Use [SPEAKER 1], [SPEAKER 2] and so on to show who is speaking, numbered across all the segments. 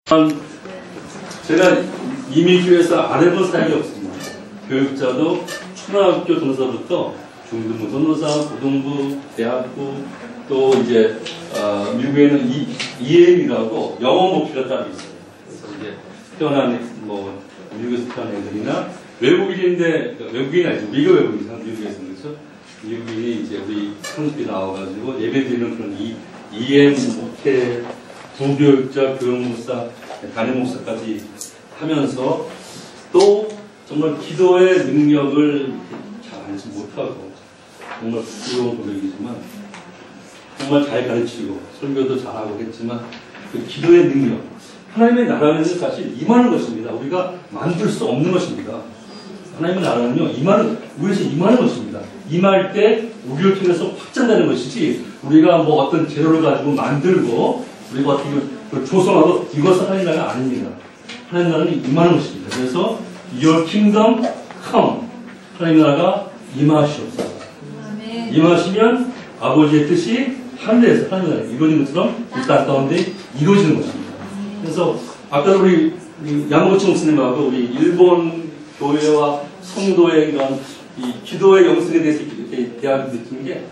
[SPEAKER 1] 제가 이민교에서 안 해본 사역이 없습니다. 교육자도 초등학교 동사부터 중등부, 전도사, 고등부, 대학부, 또 이제 미국에는 EM이라고 영어 목표가 따로 있어요. 그래서 이제 태어난 뭐 미국에서 태어난 애들이나 외국인인데 외국인이 아니죠. 미국 외국인이죠. 미국에서 그렇죠. 미국인이 이제 우리 한국에 나와가지고 예배드리는 그런 EM 목회 부교육자, 교육목사, 담임 목사까지 하면서 또 정말 기도의 능력을 잘 알지 못하고 정말 부끄러운 고백이지만 정말 잘 가르치고 설교도 잘하고 했지만 그 기도의 능력, 하나님의 나라는 사실 임하는 것입니다. 우리가 만들 수 없는 것입니다. 하나님의 나라는요, 우리에서 임하는 것입니다. 임할 때 우리를 통해서 확장되는 것이지 우리가 뭐 어떤 재료를 가지고 만들고 우리가 어떻게 조성하고 이것은 하나님 나라가 아닙니다. 하나님 나라는 임하는 것입니다. 그래서 Your kingdom come. 하나님 나라가 임하시옵소서. 임하시면 아버지의 뜻이 하늘에서 하나님 나라가 이루어진 것처럼 이 땅 가운데 이루어지는 것입니다. 그래서 아까 우리 양고치 목사님하고 우리 일본 교회와 성도의 그런 이 기도의 영성에 대해서 이렇게 대화를 느낀 게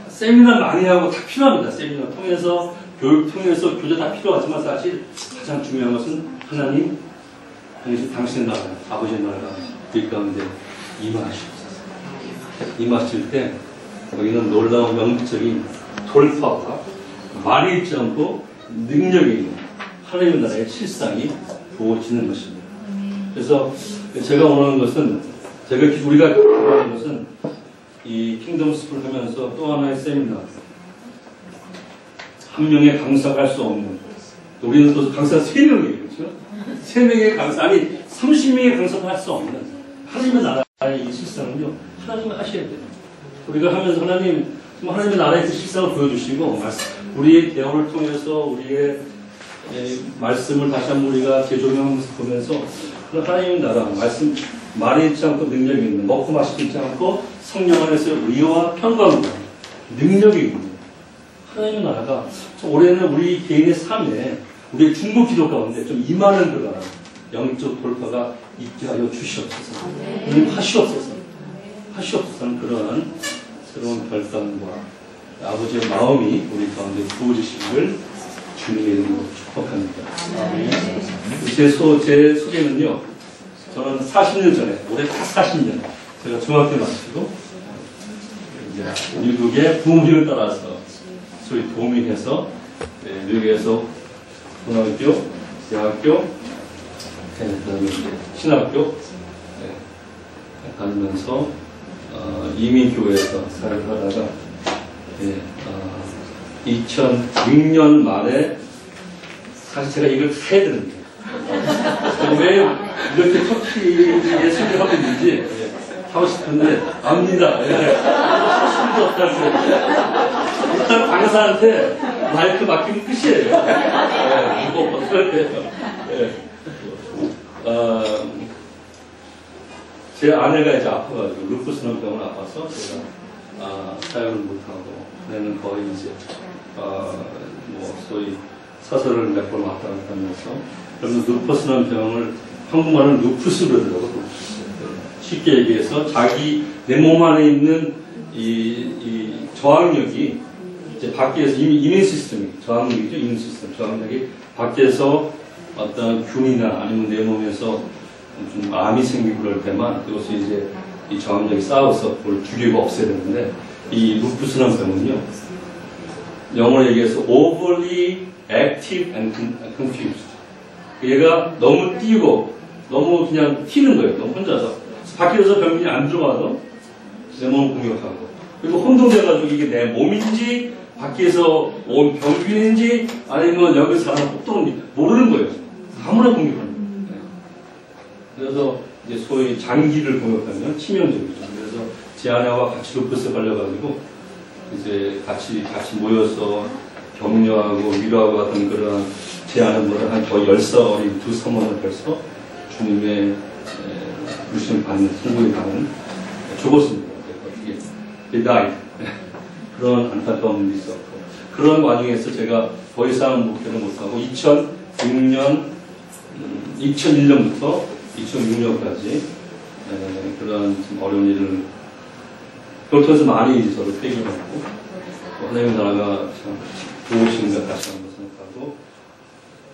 [SPEAKER 1] 세미나 많이 하고 다 필요합니다. 세미나 통해서 교육 통해서 교제 다 필요하지만 사실 가장 중요한 것은 하나님, 당신의 나라, 아버지의 나라가 우리 가운데 임하시옵소서. 임하실 때 여기는 놀라운 명적인 돌파와 말이 있지 않고 능력이 있는 하나님의 나라의 실상이 부어지는 것입니다. 그래서 제가 원하는 것은 우리가 원하는 것은 이 킹덤 스쿨 하면서 또 하나의 세미나, 한 명의 강사가 할 수 없는, 우리는 또 강사 3명이에요. 그렇죠? 3명의 강사, 아니 30명의 강사도 할 수 없는 하나님의 나라의 이 실상은요, 하나님이 하셔야 돼요. 우리가 하면서 하나님의 나라의 그 실상을 보여주시고, 우리의 대화를 통해서 우리의 말씀을 다시 한번 우리가 재조명하면서 보면서 그 하나님의 나라, 말이 있지 않고 능력이 있는, 먹고 마시지 있지 않고 성령 안에서 의와 평강과 능력이 있는 하나님의 나라가 올해는 우리 개인의 삶에 우리의 중보 기도 가운데 좀 임하는 그런 영적 돌파가 있게 하여 주시옵소서. 하시옵소서. 하시옵소서는 그러한 새로운 결단과 아버지의 마음이 우리 가운데 부어지시기를 주님의 이름으로 축복합니다. 제 소개는요, 저는 40년 전에, 올해 딱 40년, 제가 중학교 마치고 이제 미국의 부모님을 따라서 소위 도민해서 미국에서 고등학교, 대학교, 그다음에 신학교 다니면서 이민교회에서 살을 하다가 2006년 말에 사실 제가 이걸 해야 되는데 왜 이렇게 터키에 소개를 하고 있는지 하고 싶은데 압니다. 수도 없다고. 일단 강사한테 마이크 맡기면 끝이에요. 제 아내가 이제 아파가지고 루푸스는 병원 아파서 제가 사역을 못하고 내는 거의 이제 뭐 소위 사설을 몇 번 왔다 갔다 하면서 그러면 루푸스는 병을 한국말은 루푸스로 그러더라고. 쉽게 얘기해서 내 몸 안에 있는 이 저항력이 이제 밖에서 이민 시스템이 저항력이죠. 이민 시스템 저항력이 밖에서 어떤 균이나 아니면 내 몸에서 좀 암이 생기고 그럴 때만 그것이 이제 이 저항력이 싸워서 그걸 죽이고 없애야 되는데 이 루푸스란 병은요, 영어로 얘기해서 overly active and confused. 얘가 너무 뛰고 너무 그냥 튀는 거예요. 너무 혼자서 밖에서 병균이 안 들어와도 내 몸을 공격하고, 그리고 혼동돼가지고 이게 내 몸인지 밖에서 온 병균인지 아니면 여기 사람 혹동인지 모르는 거예요. 아무나 공격하는 거예요. 그래서 이제 소위 장기를 공격하면 치명적이죠. 그래서 제 아내와 같이 루푸스에 걸려가지고 이제 같이 모여서 격려하고 위로하고 하던 그런 제 아내보다 한 거의 10살 어린 두 사모는 벌써 주님의 부르심을 받는, 성공을 받는 죽었습니다. They died. 그런 안타까움이 있었고, 그런 와중에서 제가 더 이상 목회를 못하고 2001년부터 2006년까지 그런 좀 어려운 일을 그렇게 많이 저를 폐기했고 하나님 나라가 참 좋으신 것 다시 한번 생각하고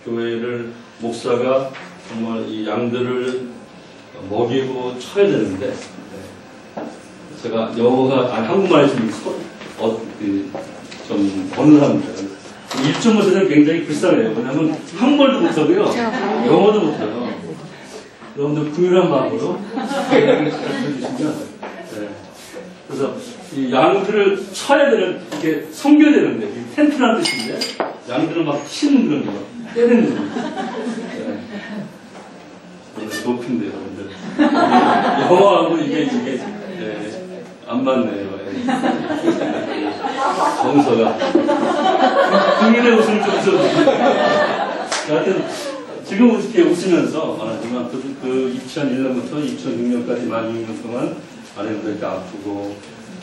[SPEAKER 1] 교회를 목사가 정말 이 양들을 먹이고 쳐야 되는데 제가 영어가 한국말에 좀 어눌합니다. 일정부터는 굉장히 불쌍해요. 왜냐하면 한국말도 못하고요, 영어도 못해요. 여러분들 긍휼한 마음으로 해주시면 그래서 이 양들을 쳐야 되는, 이렇게 섬겨야 되는데, 텐트라는 뜻인데, 양들을 막 치는 그런 거, 때리는 거. 높은데요, 여러분들. 영어하고 이게 안 맞네요. 정서가. 국민의 웃음을 좀 써주세요. 하여튼, 지금 이렇게 웃으면서 말하지만 그 2001년부터 2006년까지 만 6년 동안 아내도 이렇게 아프고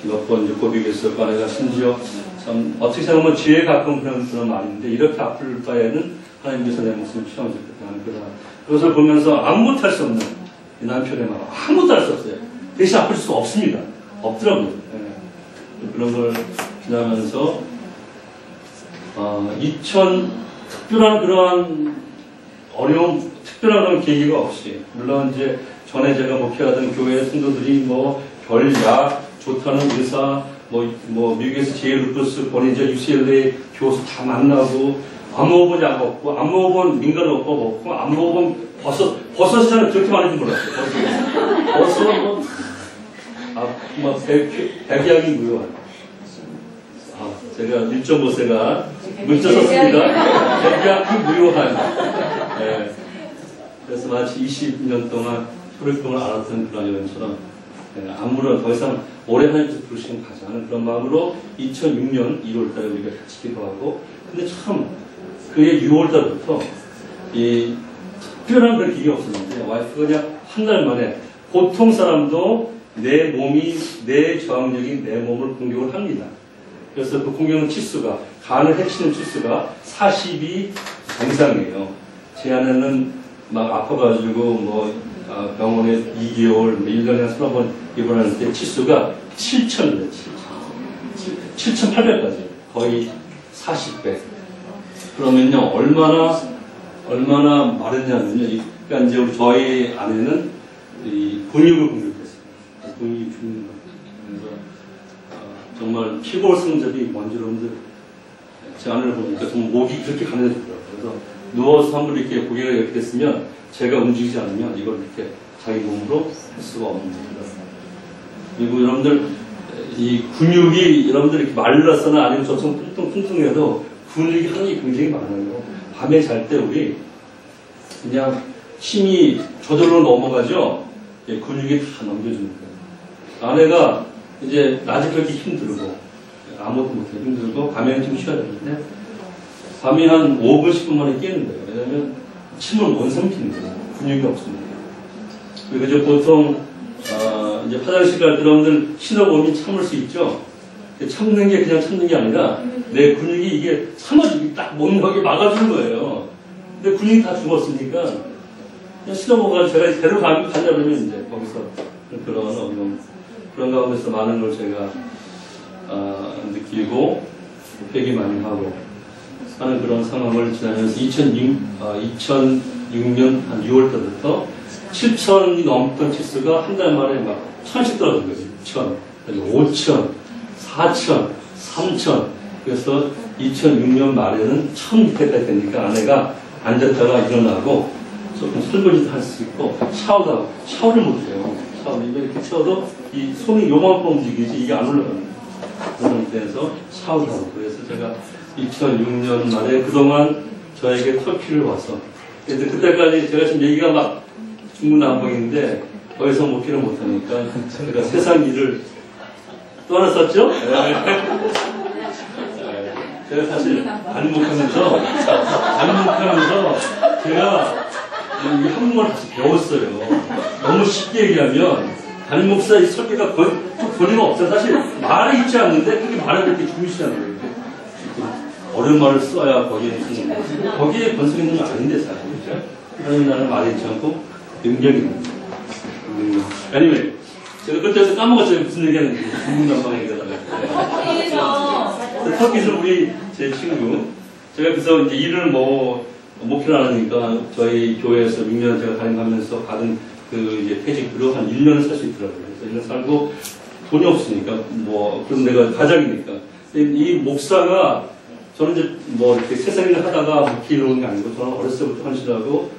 [SPEAKER 1] 몇 번 이제 고백했었고 아내가 심지어 참 어떻게 생각하면 죄에 가까운 그런 말인데 이렇게 아플 바에는 하나님께서 내 목숨을 취하면 좋겠다 하는 그것을 보면서 아무 못할 수 없는 이 남편의 마음 아무것도 할 수 없어요. 대신 아플 수 없습니다. 없더라고요. 네. 그런 걸 지나면서 특별한 그러한 어려운 특별한 그런 계기가 없이 물론 이제 전에 제가 목회하던 교회 성도들이 뭐 별약 좋다는 의사 뭐 미국에서 제일 루퍼스 보니저 UCLA 교수 다 만나고 안 먹어본 약 먹고 안 먹어본 민간오빠 먹고 안 먹어본 버섯이 저는 그렇게 많은지 몰랐어요. 버섯은 뭐 백약이 무효한 제가 1.5세가 문자 썼습니다. 백약이 무효한 네. 그래서 마치 20년 동안 혈액병을 앓았던 그런 여인처럼 아무런 더 이상 오래 하나님께서 부르시면 가자 하는 그런 마음으로 2006년 1월달에 우리가 같이 기도하고 근데 참 그해 6월달부터 이 특별한 그런 기억이 없었는데 와이프가 그냥 한 달 만에 보통 사람도 내 몸이 내 저항력이 내 몸을 공격을 합니다. 그래서 그 공격은 치수가 간을 해치는 치수가 40이 정상이에요. 제 아내는 막 아파가지고 뭐 병원에 2개월, 1년에 3번 입원하는데 치수가 7,000이에요. 7,800까지 거의 40배. 그러면요 얼마나 마르냐면요. 그러니까 이제 우리 저희 아내는 이 근육을 공격했어요. 근육이 죽는 거. 그래서 정말 피골 성접이 뭔지 여러분들 제 아내를 보니까 정말 목이 그렇게 가늘어지더라고요. 그래서 누워서 한번 이렇게 고개가 이렇게 됐으면 제가 움직이지 않으면 이걸 이렇게 자기 몸으로 할 수가 없는 겁니다. 그리고 여러분들 이 근육이 여러분들 이렇게 말라서나 아니면 저처럼 뚱뚱해도 근육이 한이 굉장히 많아요. 밤에 잘 때 우리 그냥 힘이 저절로 넘어가죠. 근육이 다 넘겨주는 거예요. 아내가 이제 낮에 그렇게 힘들고 아무것도 못해 힘들고 밤에는 좀 쉬어야 되는데 밤에 한 5분 10분 만에 깨는 거예요. 왜냐하면 침을 못 삼키는 거예요. 근육이 없습니다. 그리고 이제 보통 이제 화장실 갈 때 여러분들 신호범이 참을 수 있죠. 참는 게 그냥 참는 게 아니라 내 근육이 이게 참아주기 딱 못 나게 막아주는 거예요. 근데 근육이 다 죽었으니까 그냥 신호범가 제가 데려가면 그러면 이제 거기서 그런 어려움 그런 가운데서 많은 걸 제가 느끼고 회개 많이 하고 하는 그런 상황을 지나면서 2006년 한 6월 때부터 7,000이 넘던 치수가 한 달 만에 막 1,000씩 떨어진 거죠. 6,000, 5,000, 4,000, 3,000. 그래서 2006년 말에는 1,000 밑에까지 되니까 아내가 앉았다가 일어나고 조금 설거지도 할 수 있고 샤워도 하고 샤워를 못해요. 이렇게 샤워도 이 손이 요만큼 움직이지 이게 안 올라가는 그런 상태에서 샤워도 하고 그래서 제가 2006년 말에 그동안 저에게 터키를 와서 그래서 그때까지 제가 지금 얘기가 막 중구난방인데 더 이상 목회를 못하니까 제가 세상 일을 떠났었죠? 네. 제가 사실 단목하면서 제가 이 한국말을 다시 배웠어요. 너무 쉽게 얘기하면 담임 목사의 설계가 거의 본의가 없어요. 사실 말이 있지 않는데 그렇게 말을 그렇게 주무시는 거예요. 어려운 말을 써야 거기에 번성이 있는 건 아닌데, 사실. 그렇죠? 하나님 나라는 말이 있지 않고 능력입니다. 아니면 제가 그때서 까먹었어요. 무슨 얘기하는지. 중국난방 얘기하다가. 터키에서 우리 제 친구, 제가 그래서 이제 일을 목표를 안 하니까 저희 교회에서 6년 제가 가면서 받은 그 이제 퇴직으로 한 1년을 살 수 있더라고요. 그래서 1년 살고 돈이 없으니까 그럼 내가 가장이니까. 이 목사가 저는 이제 이렇게 세상일 하다가 길 오는 게 아니고 저는 어렸을 때부터 헌신하고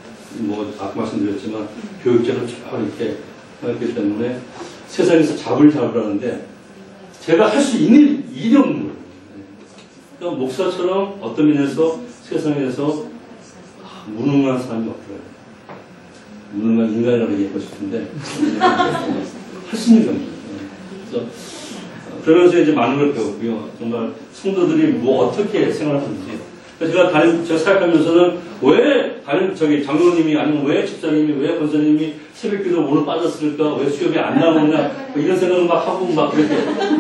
[SPEAKER 1] 아까 말씀드렸지만 교육자를 쭉 이렇게 했기 때문에 세상에서 잡을 하는데 제가 할 수 있는 일이 없는 거예요. 그러니까 목사처럼 어떤 면에서 세상에서 무능한 사람이 없더라고요. 무능한 인간이라고 얘기하고 싶은데 할 수 있는 겁니다. 그래서 그러면서 이제 많은 걸 배웠고요. 정말 성도들이 어떻게 생활하는지. 제가 생각하면서는 왜 장로님이 아니면 왜 집사님이 왜 권사님이 새벽기도 오늘 빠졌을까? 왜 수업이 안 나오냐? 이런 생각을 막 하고 막 그렇게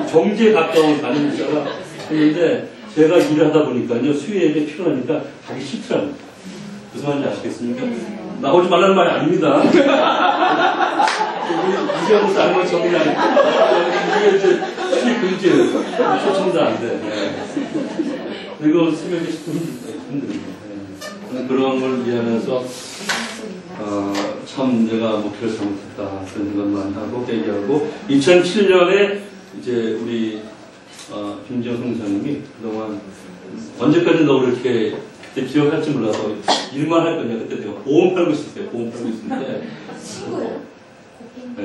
[SPEAKER 1] 정지에 가까운 담임자가 했는데 제가 일을 하다 보니까요. 수요일에 피곤하니까 가기 싫더라고요. 무슨 말인지 아시겠습니까? 나오지 말라는 말이 아닙니다. 이제부터 하는 건 정리 아니고 이게 이제 수익 금지예요. 초청자인데. 그리고 새벽에 힘듭니다. 그런 걸 이해하면서 참 내가 목표를 잘못했다 그런 생각만 하고 얘기하고 2007년에 이제 우리 김지영 성사님이 그동안 언제까지 너 그렇게 그때 기억할지 몰라서 일만 할 거냐. 그때 내가 보험 팔고 있을 때
[SPEAKER 2] 친구요?
[SPEAKER 1] 네,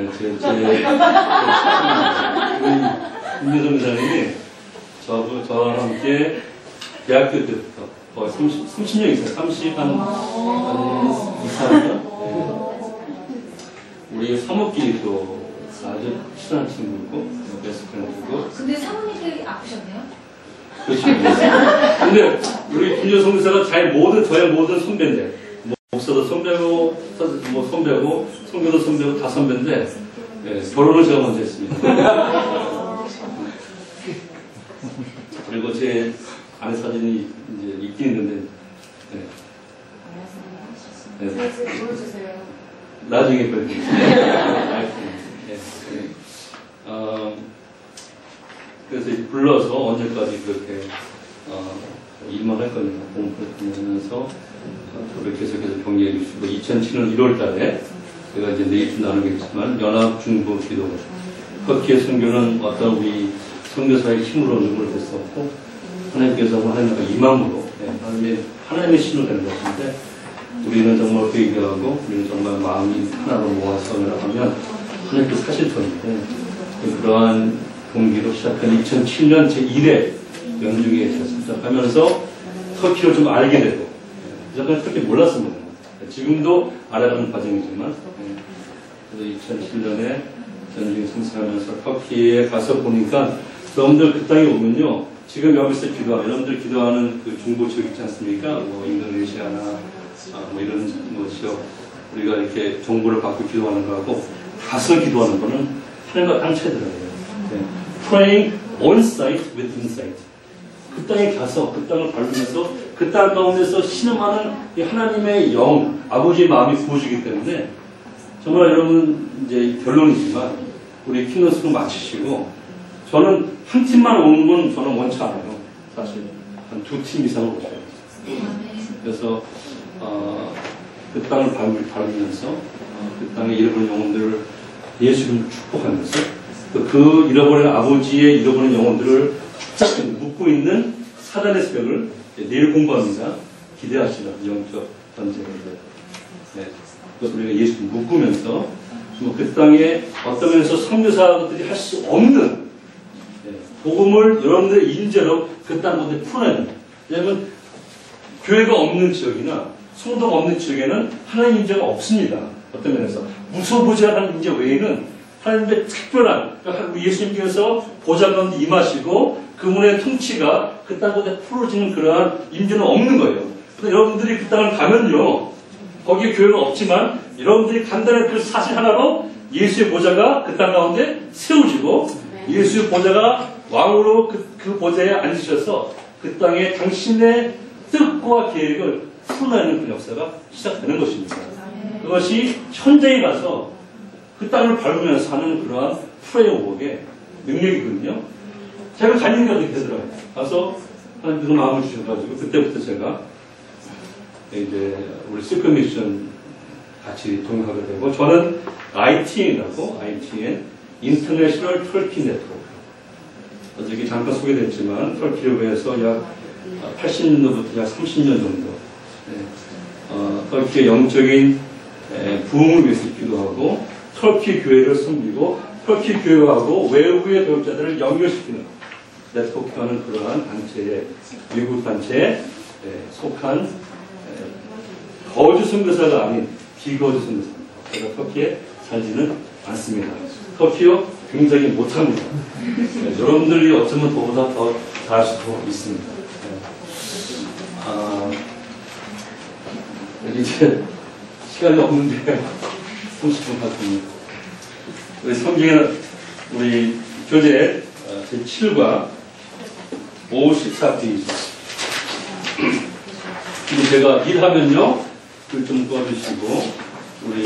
[SPEAKER 1] 김지영 성사님이 저와 함께 대학교 때부터 거의 30년 이상, 30한 우리 사모끼리도 아주 친한 친구고, 베스트프렌드고.
[SPEAKER 2] 근데 사모님들이 아프셨네요?
[SPEAKER 1] 그렇죠. 근데 우리 김지영 성교사가 저의 모든 선배인데, 목사도 선배고, 선배고, 성교도 선배고, 다 선배인데, 결혼을 제가 먼저 했습니다. 그리고 제 아내 사진이 이제 있긴 있는데,
[SPEAKER 2] 보여주세요.
[SPEAKER 1] 나중에 보여드릴게요. 그래서 불러서 언제까지 그렇게 일만 할 거냐, 공부를 하면서 저를 계속해서 격려해 주시고, 2007년 1월 달에 제가 이제 내일 좀 나누겠지만, 연합 중보 기도, 터키의 선교는 어떤 우리 선교사의 힘으로는 걸 됐었고, 하나님께서 하나님과 이망으로, 하나님의 신호 되는 것인데, 우리는 정말 회개하고, 우리는 정말 마음이 하나로 모아서 연합하면 하나님께서 사실 터인데, 그러한 동기로 시작한 2007년 제1회 연중에 시작하면서 터키를 좀 알게 되고, 그전까지 터키 몰랐습니다. 지금도 알아가는 과정이지만, 그래서 2007년에 연중에 승선하면서 터키에 가서 보니까, 여러분들 그 땅에 오면요, 지금 여기서 기도하면, 여러분들 기도하는 그 중보 지역 있지 않습니까? 인도네시아나, 이런 지역, 우리가 이렇게 정보를 받고 기도하는 거하고, 가서 기도하는 거는 하나님과 땅 차이더라고요. Praying on site with insight. 그 땅에 가서, 그 땅을 밟으면서, 그 땅 가운데서 신음하는 이 하나님의 영, 아버지의 마음이 부어지기 때문에, 정말 여러분, 이제 결론이지만, 우리 키노스로 마치시고, 저는 한 팀만 오는 건 저는 원치 않아요. 사실. 한 2팀 이상을 오셔야 돼요. 그래서, 그 땅을 밟으면서, 그 땅에 잃어버린 영혼들을 예수님을 축복하면서, 그 잃어버린 아버지의 잃어버린 영혼들을 붙잡고 묶고 있는 사단의 습격을 내일 공부합니다. 기대하시라. 영적 전쟁을. 그래서 우리가 예수를 묶으면서 그 땅에 어떤 면에서 선교사들이 할 수 없는 복음을 여러분들의 인재로 그 땅 가운데 풀어내는. 왜냐하면 교회가 없는 지역이나 성도가 없는 지역에는 하나님 인재가 없습니다. 어떤 면에서 무소부지한 인재 외에는 하나님의 특별한, 그러니까 예수님께서 보좌 가운데 임하시고 그분의 통치가 그 땅 가운데 풀어지는 그러한 인재는 없는 거예요. 그래서 여러분들이 그 땅을 가면요, 거기에 교회가 없지만 여러분들이 간단한 그 사실 하나로 예수의 보좌가 그 땅 가운데 세워지고 예수의 보좌가 왕으로 그 보좌에 앉으셔서 그 그 땅에 당신의 뜻과 계획을 풀어내는 그 역사가 시작되는 것입니다. 그것이 현장에 가서 그 땅을 밟으면서 하는 그러한 프레이워크의 능력이거든요. 제가 간 일이 어떻게 되더라고요. 가서 하나님께서 마음을 주셔가지고 그때부터 제가 이제 우리 시크 미션 같이 동행하게 되고, 저는 ITN이라고, ITN 인터내셔널 터키 네트워크, 어저께 잠깐 소개됐지만 터키에서 약 80년도부터 약 30년 정도 터키의 영적인 부흥을 위해서 기도하고 터키 교회를 섬기고 터키 교회하고 외국의 교육자들을 연결시키는 네트워크하는 그러한 단체에, 미국 단체에 속한 거주 선교사가 아닌 비거주 선교사입니다. 제가 터키에 살지는 않습니다. 터키요 굉장히 못합니다. 여러분들이 어쩌면 저보다 더 잘할 수도 있습니다. 이제 시간이 없는데 30분 같습니다. 우리 성경에는 우리 교재 제7과 54페이지. 근데 제가 일하면요, 좀 도와주시고, 우리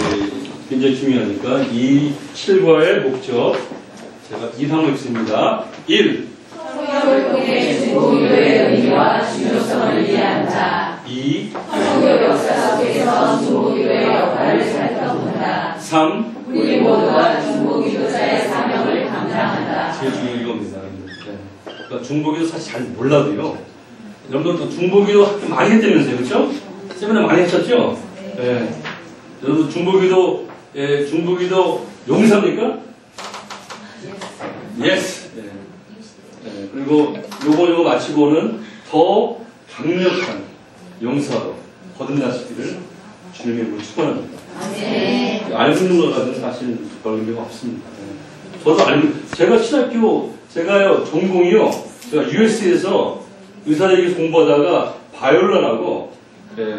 [SPEAKER 1] 굉장히 중요하니까 이 7과의 목적, 제가 일하고 있습니다. 1.
[SPEAKER 2] 성경의 중보교의 의미와 중요성을 이해한 자.
[SPEAKER 1] 2.
[SPEAKER 2] 선교 역사 속에서 중보교의 역할을 살펴본다.
[SPEAKER 1] 3.
[SPEAKER 2] 우리 모두가 중보기도자의 사명을 감당한다.
[SPEAKER 1] 제일 중요한 이겁니다. 그러니까 중보기도 사실 잘 몰라도요. 여러분도 중보기도 학교 많이 했다면서요, 그렇죠? 세미나 많이 했었죠? 네. 여러분 중보기도, 중보기도 용사입니까? 예스. 네. 네. 그리고 요거 마치고는 더 강력한 용사로 거듭나시기를 주님의 이름으로 축원합니다.
[SPEAKER 2] 네.
[SPEAKER 1] 알고 있는 것 같은 사실 별 의미가 없습니다. 네. 저도 알고, 제가 신학교, 제가요, 전공이요, 제가 US에서 의사대기 공부하다가 바이올린하고,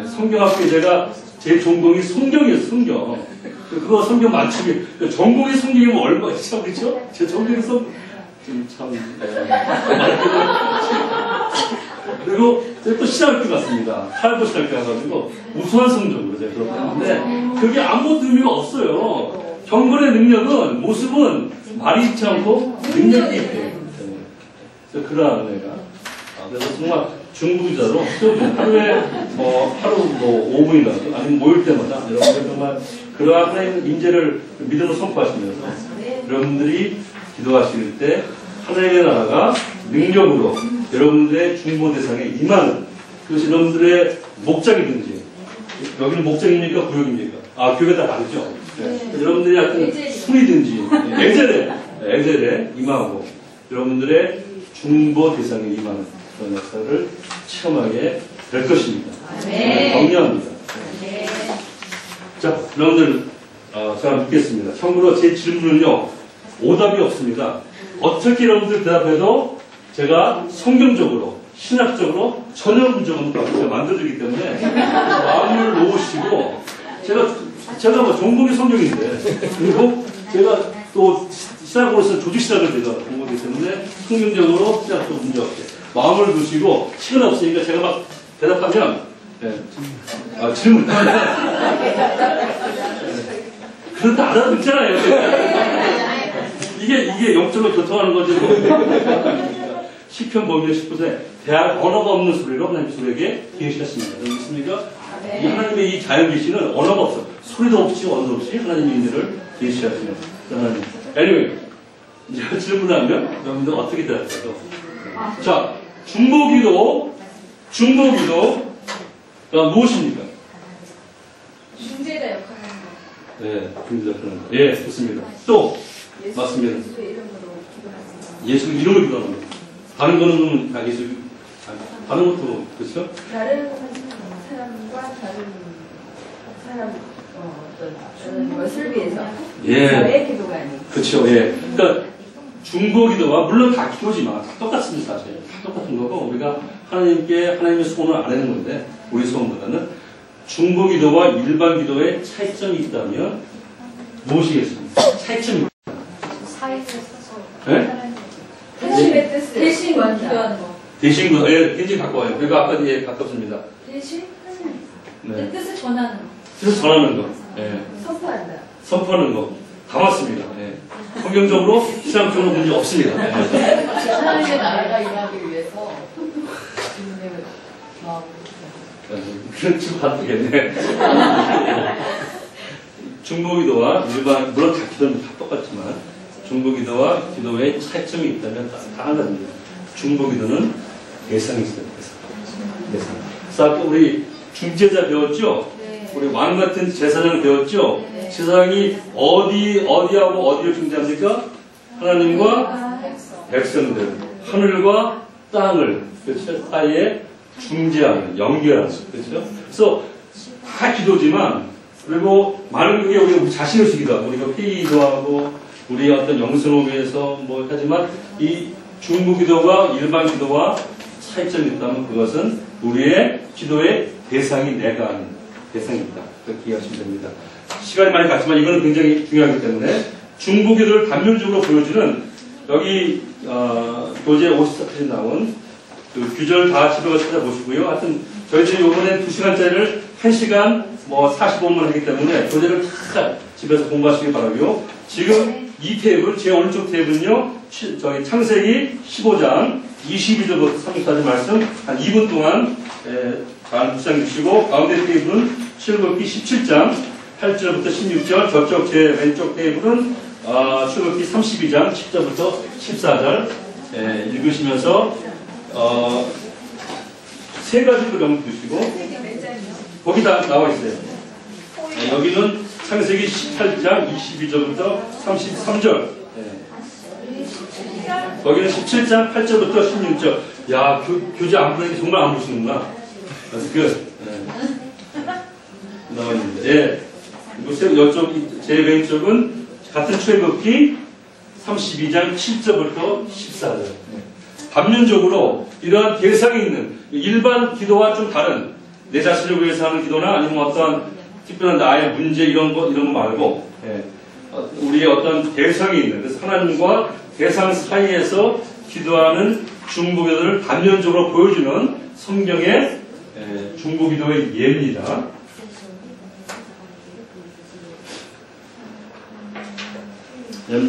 [SPEAKER 1] 성경학교에 제가 제 전공이 성경이었어요, 성경. 그거 성경 맞추기. 전공이 성경이면 얼마나 참, 그렇죠? 제 전공이 참. 그리고 제가 또 신학교 갔습니다. 탈보 신학교 가가지고 우수한 성적으로 제가 그렇게 했는데 그게 아무것도 의미가 없어요. 경건의 능력은, 모습은 말이 있지 않고 능력이 있대요. 그래서 그러한 은혜가. 그래서 정말 중부자로 하루에 하루 5분이라도 아니면 모일 때마다 여러분들 정말 그러한 하나님의 임재를 믿음으로 선포하시면서 여러분들이 기도하실 때 하나님의 나라가 능력으로 여러분들의 중보 대상에 임하는, 그것이 여러분들의 목장이든지, 여기는 목장입니까? 구역입니까? 교회 다 다르죠? 네. 여러분들이 약간 술이든지, 에젤에 임하고, 여러분들의 중보 대상에 임하는 그런 역사를 체험하게 될 것입니다. 격려합니다. 자, 여러분들, 제가 묻겠습니다. 참고로 제 질문은요, 오답이 없습니다. 어떻게 여러분들 대답해도 제가 성경적으로, 신학적으로 전혀 문제 없는 거 제가 만들어주기 때문에 마음을 놓으시고, 제가 뭐 전공이 성경인데, 그리고 제가 또 신학으로서 조직 신학을 제가 공부하기 때문에 성경적으로 신학도 문제 없게 마음을 두시고, 시간 없으니까 제가 막 대답하면, 질문. 그런데 알아듣잖아요. 이게 영적으로 교통하는 거지. 시편 보면 10%에 대할 언어가 없는 소리로 하나님 소리에게 계시하십니다. 있습니까? 이 하나님의 이 자연 계시는 언어가 없어. 소리도 없이 언어도 없이 하나님의 인들을 계시하시는 하나님. anyway, 이제 질문하면 여러분들 어떻게 대답할까요? 자, 중보기도가 무엇입니까?
[SPEAKER 2] 중재자 역할을 하는 거.
[SPEAKER 1] 네, 중재자 역할을 하는 거. 예, 좋습니다. 또 맞습니다. 예수 이름을 기도하는 거. 다른 거는 다 예수, 다른 것도 그렇죠?
[SPEAKER 3] 다른 사람과 다른 사람 어떤 것을 위해서 저의 기도가 아니고.
[SPEAKER 1] 그렇죠. 예. 그러니까 중보기도와 물론 다 기도지만 똑같습니다. 사실 똑같은 거고 우리가 하나님께 하나님의 소원을 아뢰는 건데 우리 소원보다는 중보기도와 일반 기도에 차이점이 있다면 무엇이겠습니까? 차이점이
[SPEAKER 2] 사이를 써서
[SPEAKER 1] 네?
[SPEAKER 3] 핵심의 뜻을
[SPEAKER 2] 대신 기도하는 거.
[SPEAKER 1] 대신, 예, 굉장히 가까워요. 그러니까 아까 예, 가깝습니다.
[SPEAKER 2] 대신
[SPEAKER 1] 네.
[SPEAKER 2] 뜻을 전하는 거.
[SPEAKER 1] 뜻을 전하는 거. 예.
[SPEAKER 3] 선포한다.
[SPEAKER 1] 선포하는 거. 다 맞습니다. 예. 성경적으로, 신앙적으로 문제 없습니다. 예.
[SPEAKER 4] 하나님의 나라가 임하기 위해서 주님의 마음을
[SPEAKER 1] 그런 식으로 가도 되겠네. 중보기도와 일반, 물론 다 기도는 다 똑같지만, 중보기도와 기도에 차이점이 있다면 다 하나입니다. 중보기도는 대상이 있어요, 대상. 그래서 아까 우리 중제자 배웠죠?
[SPEAKER 2] 네.
[SPEAKER 1] 우리 왕 같은 제사장 배웠죠?
[SPEAKER 2] 네.
[SPEAKER 1] 제사장이 어디하고 어디를 중재합니까? 하나님과 백성들, 하늘과 땅을, 그렇죠? 사이에 중재하는, 연결하는, 그렇죠? 그래서 다 기도지만, 그리고 많은 게 우리 자신을 지기도 하고, 우리가 회의도 하고, 우리 어떤 영성을 위해서 뭐 하지만, 이 중보기도와 일반 기도와 차이점이 있다면 그것은 우리의 기도의 대상이 내가 아닌 대상입니다. 그렇게 이해하시면 됩니다. 시간이 많이 갔지만 이거는 굉장히 중요하기 때문에 중보기도를 단면적으로 보여주는 여기 교재 54페이지에 나온 그 규절 다 집에 가서 찾아보시고요. 하여튼 저희들이 이번에 2시간짜리를 1시간 뭐 45분 하기 때문에 교재를 다 집에서 공부하시기 바라고요. 지금 이 테이블, 제 오른쪽 테이블은요, 저희 창세기 15장 22절부터 34절 말씀 한 2분 동안 잘 묵상 주시고, 가운데 테이블은 출애굽기 17장 8절부터 16절, 저쪽 제 왼쪽 테이블은 출애굽기 32장 10절부터 14절 읽으시면서 세 가지 표정 두시고, 거기 다 나와 있어요. 여기는 창세기 18장 22절부터 33절. 거기는 17장 8절부터 16절. 야, 교재 안 보니까 정말 안 보시는구나. That's good. 나와 있는데. 예. 그리고 이쪽, 제 왼쪽은 같은 출애굽기 32장 7절부터 14절. 반면적으로 이러한 대상이 있는 일반 기도와 좀 다른 내 자신을 위해서 하는 기도나 아니면 어떤 특별한 나의 문제 이런 거 말고, 우리의 어떤 대상이 있는, 그래서 하나님과 대상 사이에서 기도하는 중보기도를 단면적으로 보여주는 성경의 중보기도의 예입니다.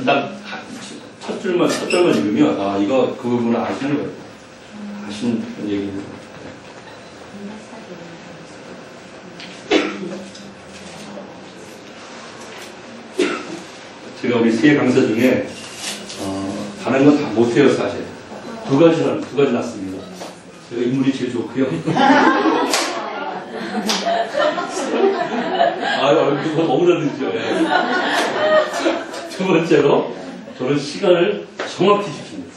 [SPEAKER 1] 딱 첫 줄만 읽으면, 이거 그 부분을 아시는 거예요. 아시는 얘기입니다. 제가 우리 세 강사 중에 다른 건 다 못해요, 사실. 두 가지 났습니다. 제가 인물이 제일 좋고요. 그거 억울하든지요. 두 번째로 저는 시간을 정확히 지킵니다.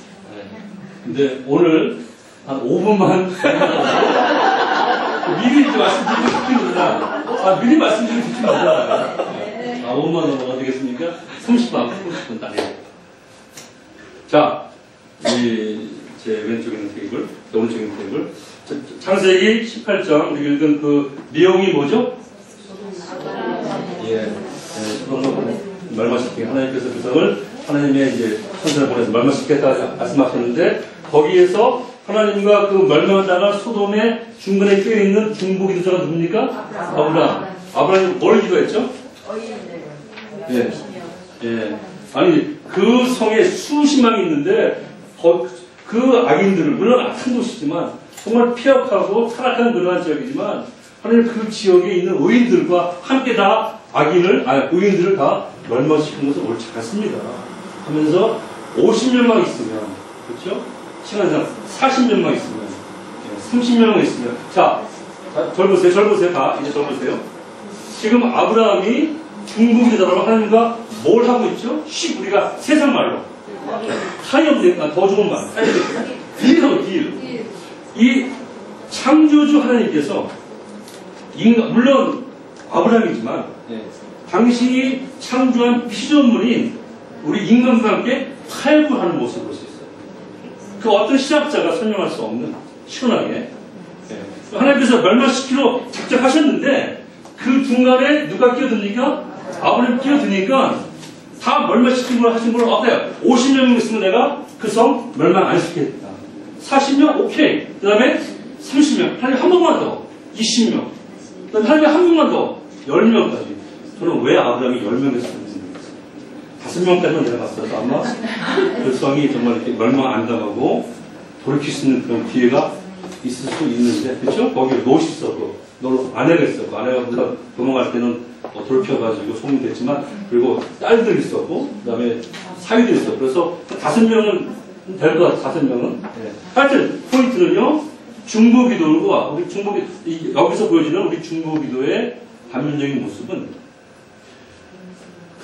[SPEAKER 1] 근데 오늘 한 5분만 미리 말씀드리고 싶습니다. 미리 말씀드리고 싶습니다. 5분만 넘어가 되겠습니까? 30분 따내요. 자, 제 왼쪽에 있는 테이블, 오른쪽에 있는 테이블. 창세기 18장, 우리 읽은 그 내용이 뭐죠? 멸망시키기. 하나님께서 그 성을 하나님의 이제 천사를 보내서 멸망시켰다 말씀하셨는데, 거기에서 하나님과 그 멸망하다가 소돔의 중간에 끼어있는 중보기도자가 누굽니까? 아브라함이 뭘 기도했죠? 아니, 그 성에 수십만이 있는데, 그 악인들을, 물론 큰 도시지만, 정말 폐역하고 타락한 그러한 지역이지만, 하나님 그 지역에 있는 의인들과 함께 다 의인들을 다 멸망시키는 것은 옳지 않습니다. 하면서 50명만 있으면, 그렇죠? 시간상 40명만 있으면, 30명만 있으면, 자, 절 보세요. 이제 절 보세요. 지금 아브라함이 중보기도라고 하나님과 뭘 하고 있죠? 우리가 세상 말로. 타이어보다 더 좋은 말. 딜. 이 창조주 하나님께서, 물론 아브라함이지만, 당신이 창조한 피조물인 우리 인간과 함께 탈구하는 모습을 볼 수 있어요. 그 어떤 신학자가 설명할 수 없는, 시원하게. 하나님께서 멸망시키러 작정하셨는데, 그 중간에 누가 끼어듭니까? 아브라함이 끼어드니까 다 멸망시킨 걸 하신 걸 어때요? 50명 있으면 내가 그 성 멸망 안 시키겠다. 40명? 오케이. 그 다음에 30명. 하나님 한 번만 더. 20명. 그 다음에 하나님 한 번만 더. 10명까지. 저는 왜 아브라함이 10명을 썼는지 모르겠어요. 5명까지만 내려갔어도 아마 그 성이 정말 이렇게 멸망 안 당하고 돌이킬 수 있는 그런 기회가 있을 수 있는데, 그렇죠? 거기 롯이 있었고, 아내가 있었고, 아내가 도망갈 때는 돌펴가지고 소문됐지만, 그리고 딸들이 있었고, 그 다음에 사위들이 있었고, 그래서 5명은 될 것 같아요. 5명은. 네. 하여튼 포인트는요, 중보기도와 우리 여기서 보여지는 우리 중보기도의 반면적인 모습은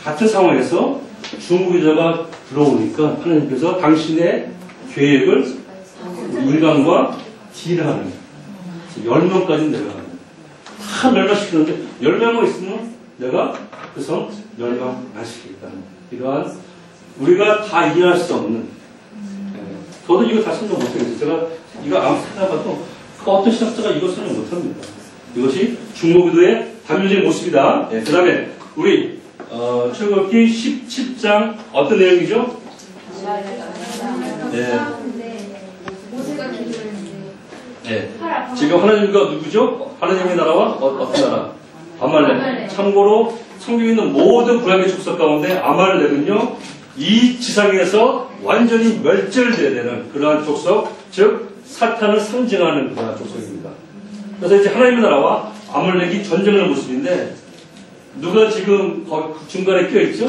[SPEAKER 1] 같은 상황에서 중보기도가 들어오니까 하나님께서 당신의 계획을 인간과 딜하는 10명까지 내려가는 거예요. 다 멸망시키는데 10명만 있으면 내가 그 성 멸망 안 시키겠다. 이러한 우리가 다 이해할 수 없는, 저도 이거 다 설명 못하겠어요. 제가 이거 아무 찾아봐도 그 어떤 신학자가 이거 설명 못합니다. 이것이 중보기도의 단면적인 모습이다. 그 다음에 우리 출애굽기 17장 어떤 내용이죠? 지금 하나님과 누구죠? 하나님의 나라와 어떤 나라? 아말렉. 참고로 성경에 있는 모든 불량의 족속 가운데 아말렉은요, 이 지상에서 완전히 멸절되어야 되는 그러한 족속, 즉 사탄을 상징하는 그러한 족속입니다. 그래서 이제 하나님의 나라와 아말렉이 전쟁하는 모습인데, 누가 지금 중간에 껴있죠?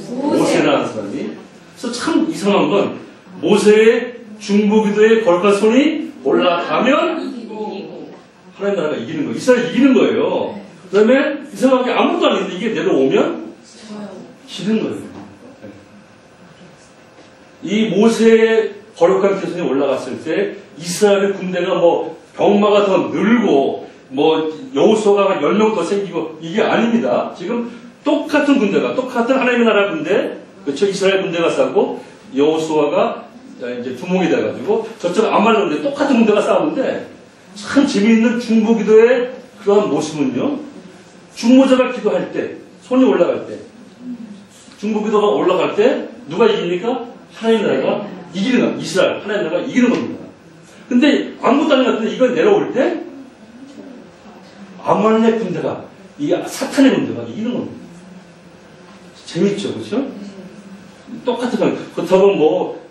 [SPEAKER 1] 모세라는 사람이. 그래서 참 이상한 건 모세의 중보기도에 거룩한 손이 올라가면 하나님 나라가 이기는 거예요. 이스라엘이 이기는 거예요. 그 다음에 이상하게 아무것도 안 했는데 이게 내려오면 지는 거예요. 이 모세의 거룩한 기도선에 올라갔을 때 이스라엘의 군대가 뭐 병마가 더 늘고 뭐 여호수아가 10명 더 생기고 이게 아닙니다. 지금 똑같은 군대가, 똑같은 하나님의 나라 군대, 그렇죠? 이스라엘 군대가 싸고 여호수아가 이제 두목이 돼가지고 저쪽 아말렉 군대 똑같은 군대가 싸우는데, 참 재미있는 중보기도의 그런 모습은요, 중보자가 기도할 때, 손이 올라갈 때, 중보기도가 올라갈 때 누가 이깁니까? 하나님 나라가 이기는 겁니다. 이스라엘 하나님 나라가 이기는 겁니다. 근데 아무것도 아닌 것 같은데 이걸 내려올 때 아말렉 군대가, 이 사탄의 군대가 이기는 겁니다. 재밌죠, 그렇죠? 똑같은 거. 그렇다고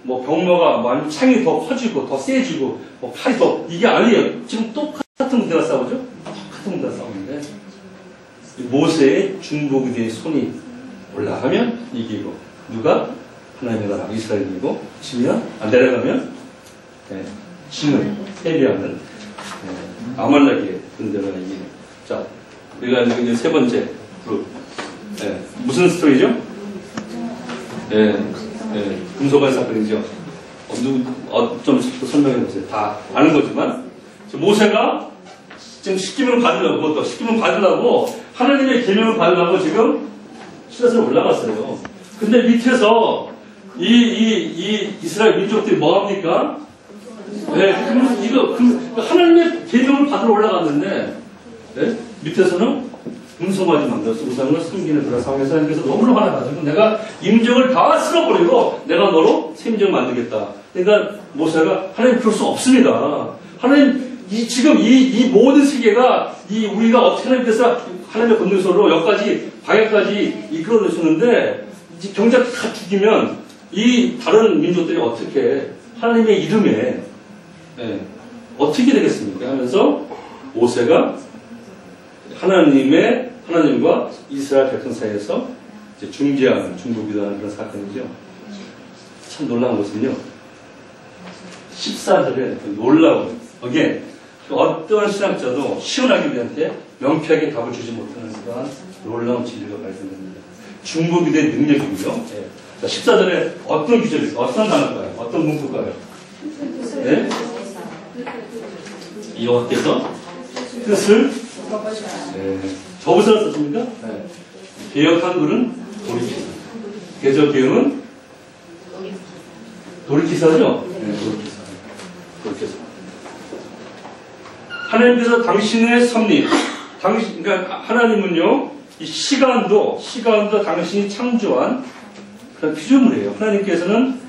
[SPEAKER 1] 뭐 병마가 창이 더 커지고 더 세지고 뭐 칼이 더, 이게 아니에요. 지금 똑같은 군대가 싸우죠. 똑같은 군대가 싸우는데 모세의 중보기도의 손이 올라가면 이기고, 누가? 하나님의 나라 이스라엘이고, 지면 안 내려가면 지는 패배하는 아말렉의 군대가 이기는. 자, 우리가 이제 세 번째 그룹. 무슨 스토리죠? 금소관 사건이죠. 좀 설명해 보세요. 다 아는 거지만, 모세가 지금 십계명을 받으려고, 하나님의 계명을 받으려고 지금 시내산에 올라갔어요. 근데 밑에서 이 이스라엘 민족들이 뭐 합니까? 하나님의 계명을 받으러 올라갔는데, 밑에서는 음성하지 만들어서 우상을 섬기는 그런 상황에서 하나님께서 너무나 화나가지고 내가 임종을 다 쓸어버리고 내가 너로 새 임종을 만들겠다. 그러니까 모세가, 하나님 그럴 수 없습니다. 하나님 지금 이 모든 세계가 우리가 어떻게 하나님께서 하나님의 권능서로 여기까지 방해까지 이끌어 내셨는데, 이제 경작 다 죽이면 이 다른 민족들이 어떻게 하나님의 이름에 어떻게 되겠습니까? 하면서 모세가 하나님과 이스라엘 백성 사이에서 이제 중재하는, 중보기도하는 그런 사건이죠. 참 놀라운 것은요, 14절에 놀라운, 어떤 신학자도 시원하게 우리한테 명쾌하게 답을 주지 못하는 그런 놀라운 진리가 발생됩니다. 중보기도의 능력이고요. 자, 14절에 어떤 구절일까요? 어떤 단어일까요? 어떤 문구일까요? 여호와께서 뜻을 접으시라 썼습니까? 개역 한글은 돌이키사. 개적 개역은 돌이키사죠? 돌이키사. 하나님께서 당신의 섭리, 그러니까 하나님은요, 이 시간도 당신이 창조한 그런 피조물이에요. 하나님께서는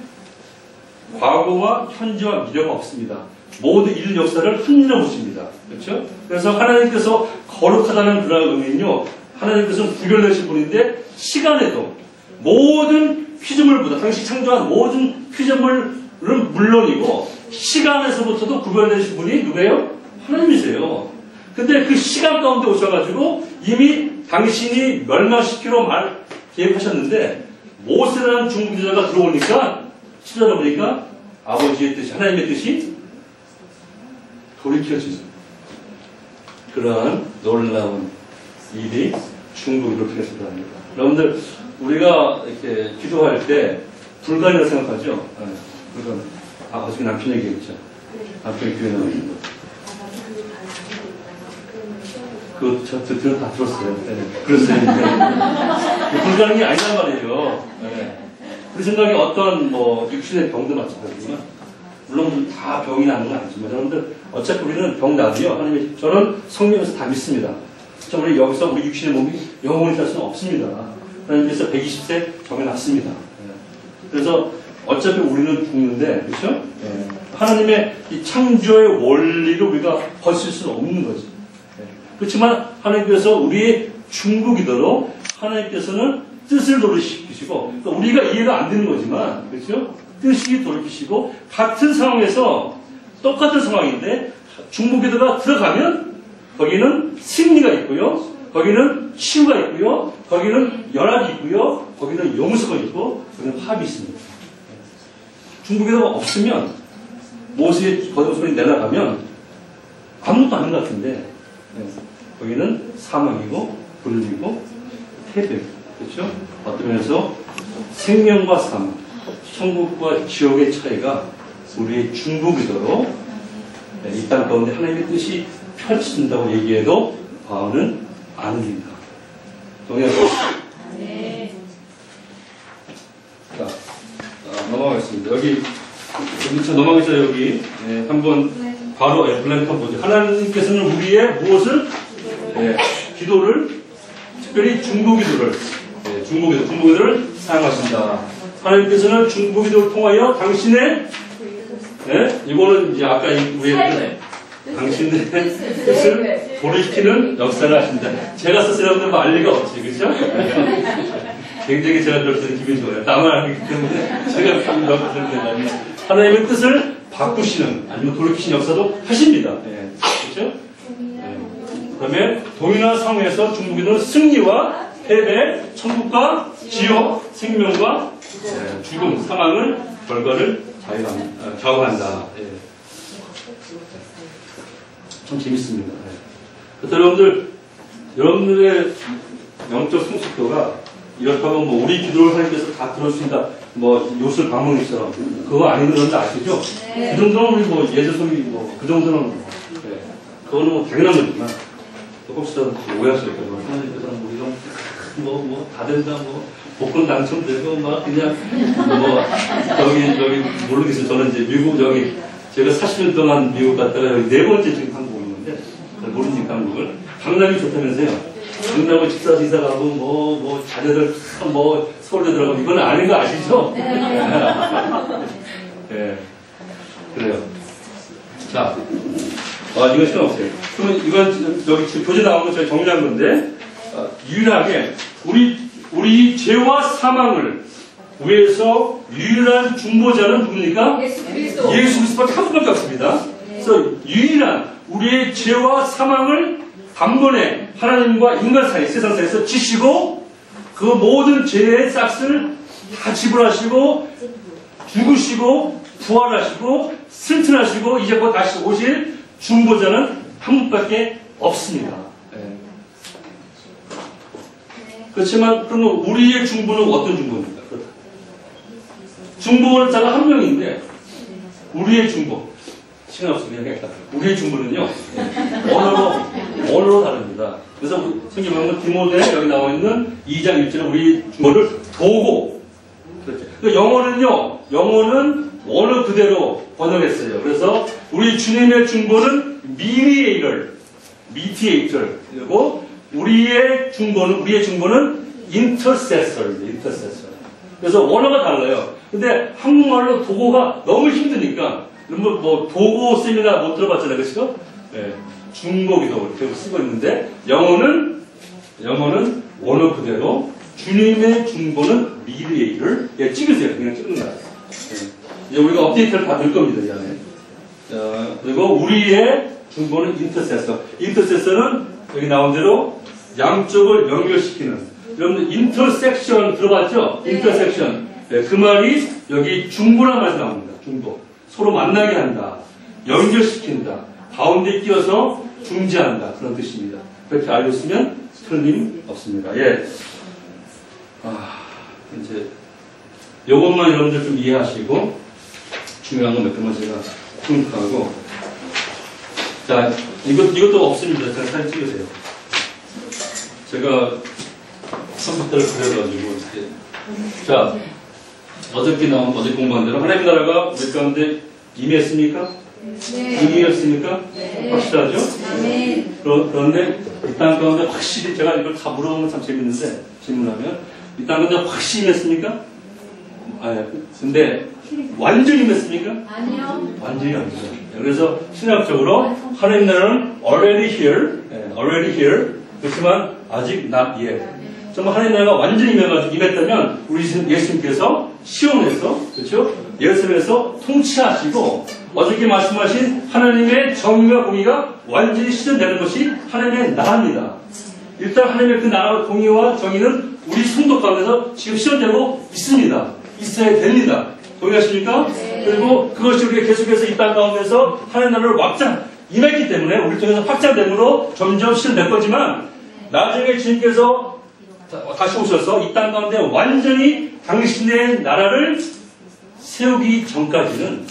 [SPEAKER 1] 과거와 현재와 미래가 없습니다. 모두 일 역사를 흔들어 보십니다. 그렇죠? 그래서 하나님께서 거룩하다는 그런 의미는요, 하나님께서는 구별되신 분인데, 시간에도 모든 피조물보다, 당시 창조한 모든 피조물은 물론이고, 시간에서부터도 구별되신 분이 누구예요? 하나님이세요. 근데 그 시간 가운데 오셔가지고, 이미 당신이 멸망시키러 계획하셨는데, 모세라는 중국지자가 들어오니까, 시절을 보니까, 아버지의 뜻이, 하나님의 뜻이 돌이켜지죠. 그러한 놀라운 일이 중국으로 펼쳐졌다 합니다. 여러분들, 우리가 이렇게 기도할 때 불가능하다고 생각하죠? 불가능. 어저께 남편 얘기했죠. 남편이 교회 나오는 거. 그거 다 들었어요. 네. 그랬어요. 네. 불가능이 아니란 말이에요. 네. 우리 생각에 어떤 육신의 병도 마찬가지지만, 물론 다 병이 나는 건 아니지만, 여러분들, 어차피 우리는 병 나도요, 하나님이, 저는 성령에서 다 믿습니다. 우리 여기서 우리 육신의 몸이 영원히 살 수는 없습니다. 하나님께서 120세 정해놨습니다. 그래서 어차피 우리는 죽는데, 그렇죠? 하나님의 이 창조의 원리를 우리가 벗을 수는 없는 거지. 그렇지만 하나님께서 우리의 중국이도록 하나님께서는 뜻을 돌이키시고, 그러니까 우리가 이해가 안 되는 거지만, 그렇죠? 뜻이 돌이키시고, 같은 상황에서 똑같은 상황인데 중국에다가 들어가면 거기는 승리가 있고요, 거기는 치유가 있고요, 거기는 연합이 있고요, 거기는 용서가 있고, 거기는 화합이 있습니다. 중국에다가 없으면, 모세의 거듭소리 내려가면 아무것도 아닌 것 같은데, 거기는 사망이고 불리고 패배, 그렇죠? 어떤 면에서 생명과 사망, 천국과 지옥의 차이가 우리의 중국이도록 이 땅 가운데 하나님의 뜻이 펼쳐진다고 얘기해도 과언은 아닙니다. 동의하세요?
[SPEAKER 2] 네.
[SPEAKER 1] 자, 넘어가겠습니다. 여기 넘어가기 전에 여기 한번 바로 블랭크 한번 보죠. 하나님께서는 우리의 무엇을? 기도를, 특별히 중보기도를, 중보기도를 사용하신다. 하나님께서는 중보기도를 통하여 당신의, 이거는 이제 아까 우리의 당신의 뜻을 돌이키는 역사를 하신다. 제가 써서 여러분들 알 리가 없지, 그죠? 굉장히 제가 들을 때는 기분이 좋아요. 나만 알기 때문에 제가 기분이 좋아요. 하나님의 뜻을 바꾸시는, 아니면 돌이키시는 역사도 하십니다. 그렇죠? 그다음에 동일한 상황에서 중국인은 승리와 패배, 천국과 지옥, 생명과 죽음, 사망을 결과를 좌우한다. 참 재밌습니다. 그래서 여러분들의 영적 성숙도가 이렇다고 우리 기도를 하나님께서 다 들어주신다, 요술 방문이처럼 그거 아닌 건지 아시죠? 그 정도는 우리 예수님이 그 정도는 그거는 당연한 거지만 혹시 오해하실 거예요. 하나님께서는 우리가 다 된다, 복권 당첨되고 그냥 저기 모르겠어요. 저는 이제 미국 제가 40년 동안 미국 갔다가 여기 4번째 지금 한국 있는데 모르니까 한국을 강남이 좋다면서요. 강남을 집사서 이사 가고 자녀들 서울대 들어가고 이건 아닌 거 아시죠? 네. 그래요. 자, 이건 시간 없어요. 그러면 이건 여기 지금 교재 나온 거 제가 정리한 건데, 유일하게 우리 죄와 사망을 위해서 유일한 중보자는 누굽니까?
[SPEAKER 2] 예수 그리스도.
[SPEAKER 1] 예수 그리스도밖에 한 분밖에 없습니다. 그래서 유일한 우리의 죄와 사망을 단번에 하나님과 인간 사이, 세상 사이에서 지시고 그 모든 죄의 싹을 다 지불하시고 죽으시고 부활하시고 승천하시고 이제 곧 다시 오실 중보자는 한 분밖에 없습니다. 그렇지만 그러면 우리의 중보는 어떤 중보입니까? 중보는 자가 한 명인데 우리의 중보, 시간 없으면 얘기하겠다. 우리의 중보는요 언어로 다릅니다. 그래서 성경 보면 디모데 여기 나와 있는 2장 1절에 우리 중보를 도고, 그렇죠. 영어는 언어 그대로 번역했어요. 그래서 우리 주님의 중보는 미디에이터, 그리고 우리의 중보는 intercessor. 그래서 언어가 달라요. 근데 한국말로 도고가 너무 힘드니까 뭐 도고 세미나 못 들어봤잖아요, 그렇죠? 예, 중보기도 이렇게 쓰고 있는데 영어는 원어 그대로 주님의 중보는 미래를 찍으세요. 그냥 찍는 거예요. 이제 우리가 업데이트를 다 될 겁니다, 이 안에. 자, 그리고 우리의 중보는 인터세서. 인터세서는 여기 나온 대로 양쪽을 연결시키는. 여러분들 인터섹션 들어봤죠?
[SPEAKER 2] 네.
[SPEAKER 1] 인터섹션. 네, 그 말이 여기 중보란 말이 나옵니다. 중보. 서로 만나게 한다. 연결시킨다. 가운데 끼어서 중재한다. 그런 뜻입니다. 그렇게 알고 있으면 틀림없습니다. 예. 이제 요것만 여러분들 좀 이해하시고 중요한 건 몇 개만 제가 흉하고 자 이것도 없습니다. 제가 사진 찍으세요. 제가 컴퓨터를 그려가지고 이렇게 자 어저께 공부한 대로 하나님 나라가 우리 가운데 임했습니까?
[SPEAKER 2] 네.
[SPEAKER 1] 임했습니까?
[SPEAKER 2] 네.
[SPEAKER 1] 확실하죠?
[SPEAKER 2] 아멘.
[SPEAKER 1] 그런데 이 땅 가운데 확실히 제가 이걸 다 물어보면 참 재밌는데 질문하면 이 땅 가운데 확실히 임했습니까? 근데 완전히 임했습니까?
[SPEAKER 2] 아니요.
[SPEAKER 1] 완전히 아니죠. 그래서 신학적으로 하나님 나라는 already here 그렇지만 아직 not yet. 정말 하나님 나라가 완전히 임했다면 우리 예수님께서 시온에서 그렇죠? 예루살렘에서 통치하시고 어저께 말씀하신 하나님의 정의와 공의가 완전히 실현되는 것이 하나님의 나라입니다. 일단 하나님의 그 나라와 공의와 정의는 우리 성도 가운데서 지금 실현되고 있습니다. 있어야 됩니다. 동의하십니까?
[SPEAKER 2] 네.
[SPEAKER 1] 그리고 그것이 우리가 계속해서 이 땅 가운데서 하나님 나라를 확장 임했기 때문에 우리 통해서 확장됨으로 점점 실현될 거지만 나중에 주님께서 다시 오셔서 이 땅 가운데 완전히 당신의 나라를 세우기 전까지는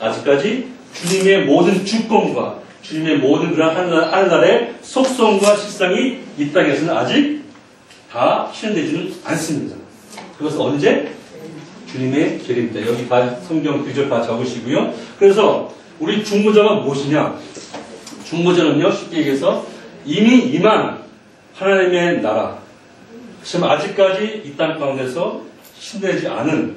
[SPEAKER 1] 아직까지 주님의 모든 주권과 주님의 모든 그런 하늘나라의 속성과 실상이 이 땅에서는 아직 다 실현되지는 않습니다. 그것은 언제? 주님의 재림 때. 여기 다 성경 구절 다 적으시고요. 그래서 우리 중보자가 무엇이냐? 중보자는요, 쉽게 얘기해서 이미 임한 하나님의 나라. 지금 아직까지 이 땅 가운데서 실현되지 않은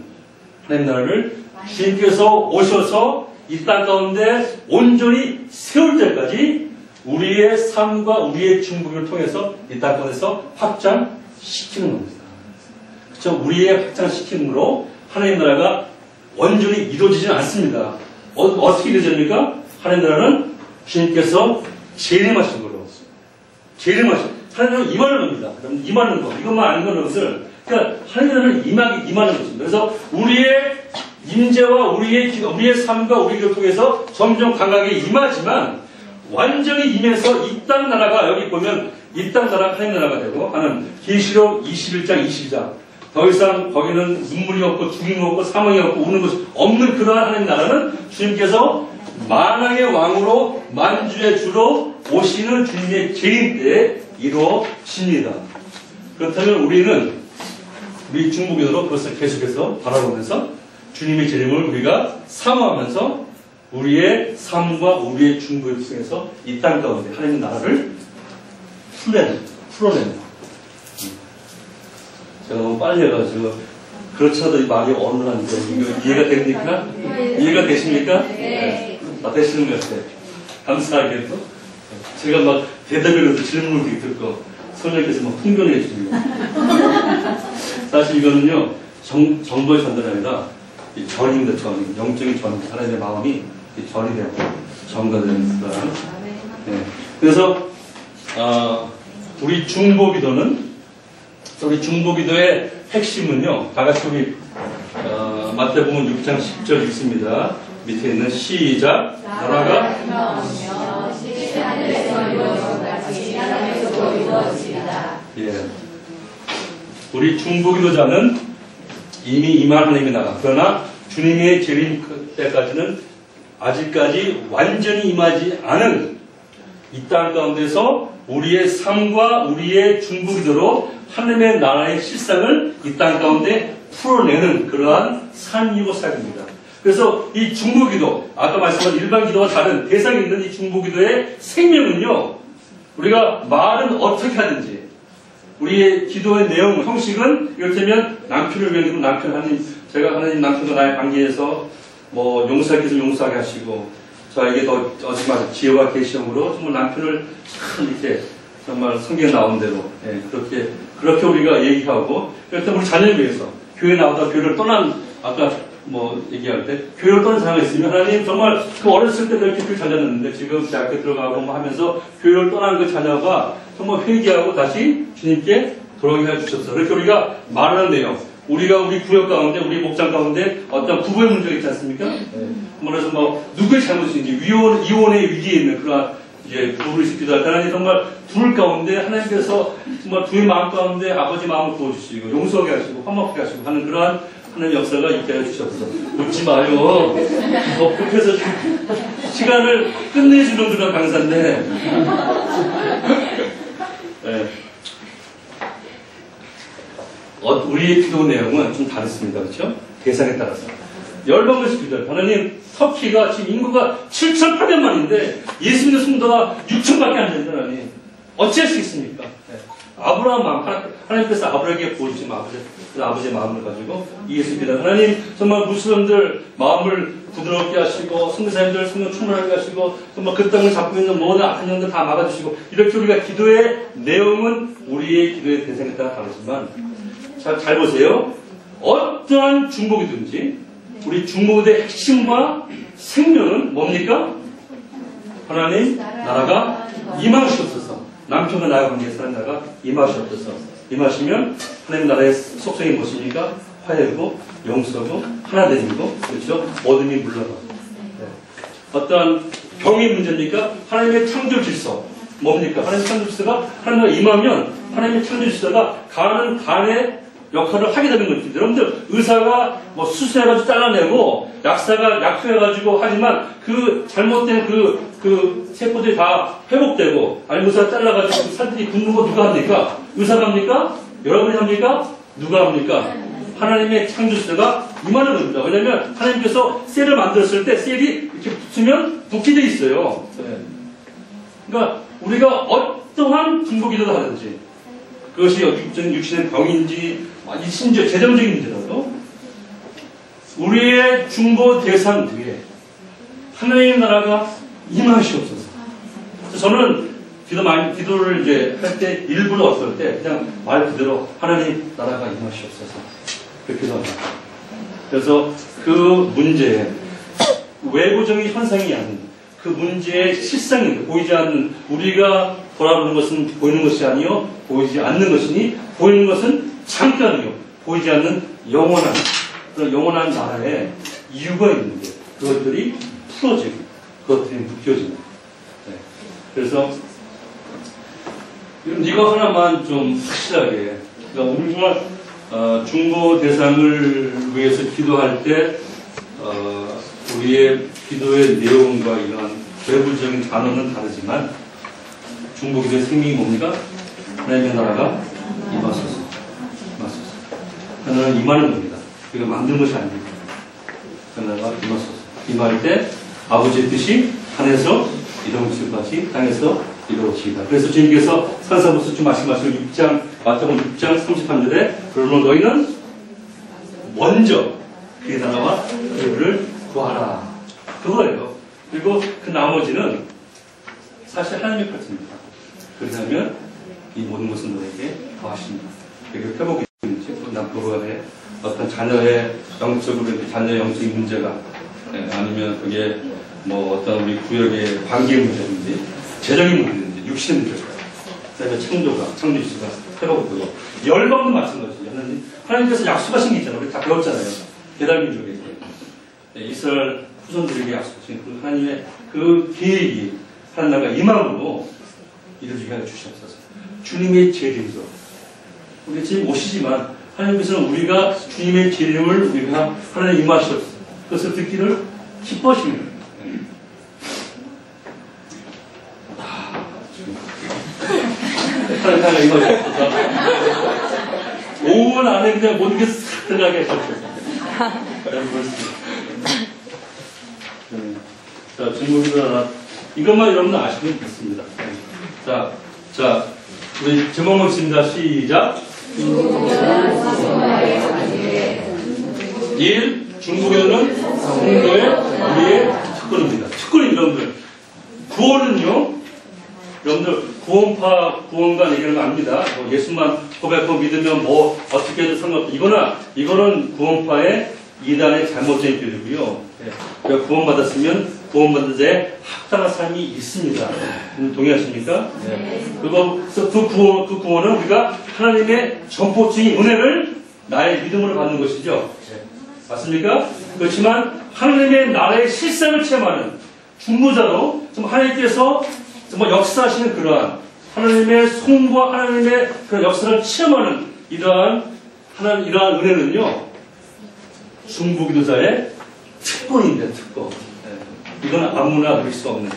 [SPEAKER 1] 하나님 나라를 주님께서 오셔서 이 땅 가운데 온전히 세울 때까지 우리의 삶과 우리의 중보기를 통해서 이 땅 가운데서 확장시키는 겁니다. 그렇죠? 우리의 확장시킴으로 하나님 나라가 완전히 이루어지지는 않습니다. 어떻게 이루어집니까? 하나님 나라는 주님께서 재림하신 걸로. 하나님 나라는 임하는 겁니다. 그럼 임하는 거. 이것만 아는 건 것을. 그러니까 하나님 나라는 임하는 것입니다. 그래서 우리의 임재와 우리의 삶과 우리를 통해서 점점 강하게 임하지만 완전히 임해서 이 땅 나라가 여기 보면 이 땅 나라가 하나님 나라가 되고 하는 계시록 21장 22장 더 이상 거기는 눈물이 없고 죽임이 없고 사망이 없고 우는 것이 없는 그러한 하나님 나라는 주님께서 만왕의 왕으로 만주의 주로 오시는 주님의 재림 때에 이루어집니다. 그렇다면 우리 중보기도로 그것을 계속해서 바라보면서 주님의 재림을 우리가 사모하면서 우리의 삶과 우리의 중보를 통해서 이 땅 가운데 하나님 나라를 풀어내는. 제가 너무 빨리 해가지고 그렇지 않아도 이 말이 어눌한데 이거 이해가 됩니까? 이해가 되십니까?
[SPEAKER 2] 네.
[SPEAKER 1] 되시는 것 같아요. 감사하게도 제가 막 대답으로도 질문을 듣고 선생님께서 막 풍경해 주십니다. 사실 이거는요 정보의 전달이 아니라 이 전입니다. 전 영적인 전 하나님의 마음이 전이 되고 전가되는 거라. 네. 그래서 우리 중보기도의 핵심은요. 다 같이 우리 마태복음 6장 10절 읽습니다. 밑에 있는 시작. 나라가 예. 우리 중보기도자는 이미 임한 하나님의 나라. 그러나 주님의 재림 때까지는 아직까지 완전히 임하지 않은 이 땅 가운데서 우리의 삶과 우리의 중보기도로 하나님의 나라의 실상을 이 땅 가운데 풀어내는 그러한 삶이고 삶입니다. 그래서 이 중보기도, 아까 말씀한 일반 기도와 다른 대상이 있는 이 중보기도의 생명은요, 우리가 말은 어떻게 하든지, 우리의 기도의 내용, 형식은, 이를테면 남편을 위해 기도, 남편 하나님, 제가 하나님 남편과 나의 관계에서 뭐 용서할 게 있으면 용서하게 하시고 저에게 더 정말 지혜와 계시형으로 정말 남편을 참 이렇게 정말 성경 나온 대로 그렇게 우리가 얘기하고 일단 우리 자녀를 위해서 교회 나오다 교회를 떠난 아까 뭐 얘기할 때 교회를 떠난 자녀가 있으면 하나님 정말 그 어렸을 때도 이렇게 교회 잘 다녔는데 지금 대학교 들어가고 뭐 하면서 교회를 떠난 그 자녀가 정말 회개하고 다시 주님께 돌아오게 해주셨어. 그렇게 우리가 말하는 내용 우리가 우리 구역 가운데 우리 목장 가운데 어떤 부부의 문제가 있지 않습니까? 그래서 뭐 누구의 잘못인지 이혼의 위기에 있는 그러한 이제 부부를 지키다 할 때 하나님 정말 둘 가운데 하나님께서 정말 둘의 마음 가운데 아버지 마음을 부어주시고 용서하게 하시고 화목하게 하시고 하는 그러한 하나님 역사가 있게 해주셨어. 웃지 마요. 급해서 시간을 끝내주는 그런 강사인데. 네. 우리의 기도 내용은 좀 다릅니다. 그렇죠? 대상에 따라서. 열방을 기도해요. 하나님, 터키가 지금 인구가 7,800만인데 예수 믿는 성도가 6,000밖에 안 되는 하나님. 어찌할 수 있습니까? 네. 아브라함 마음, 하나님께서 아브라함에게 보여주신 아버지의 마음을 가지고 예수 믿는 하나님, 정말 무슬림들 마음을 부드럽게 하시고 선교사님들 성령 충만하게 하시고 정말 그 땅을 잡고 있는 모든 악한 영들 다 막아주시고 이렇게 우리가 기도의 내용은 우리의 기도의 대상에 따라 다르지만 잘 보세요. 어떠한 중복이든지 우리 중복의 핵심과 생명은 뭡니까? 하나님 나라가 임하시옵소서. 남편과 나의 관계에서 하나님 나라가 임하시옵소서. 임하시면 하나님 나라의 속성이 무엇입니까? 화해고 용서고 하나됨이고 그렇죠? 어둠이 물러가고 네. 어떠한 병의 문제입니까? 하나님의 창조 질서 뭡니까? 하나님의 창조 질서가 하나님과 임하면 하나님의 창조 질서가 간의 역할을 하게 되는 거죠. 여러분들 의사가 뭐 수술해가지고 잘라내고 약사가 약효해가지고 하지만 그 잘못된 그 세포들이 다 회복되고 아니면 의사가 잘라가지고 살들이 굳는 거 누가 합니까? 의사가 합니까? 여러분이 합니까? 누가 합니까? 하나님의 창조세가 임하는 겁니다. 왜냐하면 하나님께서 셀을 만들었을 때 셀이 이렇게 붙으면 붙게 돼 있어요. 네. 그러니까 우리가 어떠한 중보기도를 하든지 그것이 육신의 병인지 아니 심지어 재정적인 문제라도 우리의 중보 대상 위에 하나님의 나라가 임하시옵소서. 저는 기도를 이제 할 때 일부러 왔을 때 그냥 말 그대로 하나님 나라가 임하시옵소서 그렇게 기도합니다. 그래서 그 문제에 외부적인 현상이 아닌 그 문제의 실상이 보이지 않는 우리가 돌아보는 것은 보이는 것이 아니요 보이지 않는 것이니 보이는 것은 잠깐이요 보이지 않는 영원한 그런 영원한 나라에 이유가 있는데 그것들이 풀어지고 그것들이 묶여지는 네. 그래서 이거 하나만 좀 확실하게 그러니까 우리가 중보 대상을 위해서 기도할 때 우리의 기도의 내용과 이런 외부적인 단어는 다르지만 중보 기도의 생명이 뭡니까? 하나님의 나라가 임하소서. 하나님은 임하는 겁니다. 우리가 만든 것이 아닙니다. 하나님가 임하소서. 임할 때 아버지의 뜻이 하늘에서 이루어질 것이 땅에서 이루어지다. 그래서 주님께서 산사보스 좀 말씀하시는 마태복음 6장 33절에 그러므로 너희는 먼저 그의 나라와 그를 구하라. 그거예요. 그리고 그 나머지는 사실 하나님의 파트입니다. 그러면 이 모든 것은 너에게 더하십니다. 그리고 회복이 있는지 남부가 간에 어떤 자녀의 영적으로 자녀의 영적인 문제가 아니면 그게 뭐 어떤 우리 구역의 관계 문제인지 재정의 문제인지 육신의 문제가 그다음에 창조주가 회복되고 열방도 마찬가지죠. 하나님께서 약속하신 게 있잖아요. 우리 다 배웠잖아요. 계달민족에게 이스라엘 후손들에게 약속하신 그 하나님의 그 계획이 하나님 나라가 임함으로 이루어지게 하여 주시옵소서. 주님의 재림도 우리 지금 오시지만 하나님께서는 우리가 주님의 재림을 우리가 하나님 임하시옵소서. 그것을 듣기를 기뻐하십니다. 하나님 임하시옵소서. 5분 안에 그냥 모든 게 싹 들어가게 하시옵소서. 자, 중국이도 하나. 이것만 여러분 아시면 됐습니다. 자, 우리 제목 먹습니다. 시작. 1. 중보기도는 성도의 우리의 특권입니다. 특권이 여러분들. 구원은요, 여러분들 구원파, 구원관 얘기하는 거 아닙니다. 뭐 예수만 고백하고 믿으면 뭐 어떻게 해도 상관없다. 이거는 구원파의 이단의 잘못된 교리고요. 네. 구원받았으면 구원받은 자의 합당한 삶이 있습니다. 동의하십니까? 네. 그래서 그 구원은 우리가 하나님의 전포적인 은혜를 나의 믿음으로 받는 것이죠. 네. 맞습니까? 그렇지만 하나님의 나라의 실상을 체험하는 중보자로 하나님께서 정말 역사하시는 그러한 하나님의 손과 하나님의 그런 역사를 체험하는 이러한 은혜는요, 중보기도자의 특권입니다. 특권. 네. 이건 아무나 누릴 수 없는.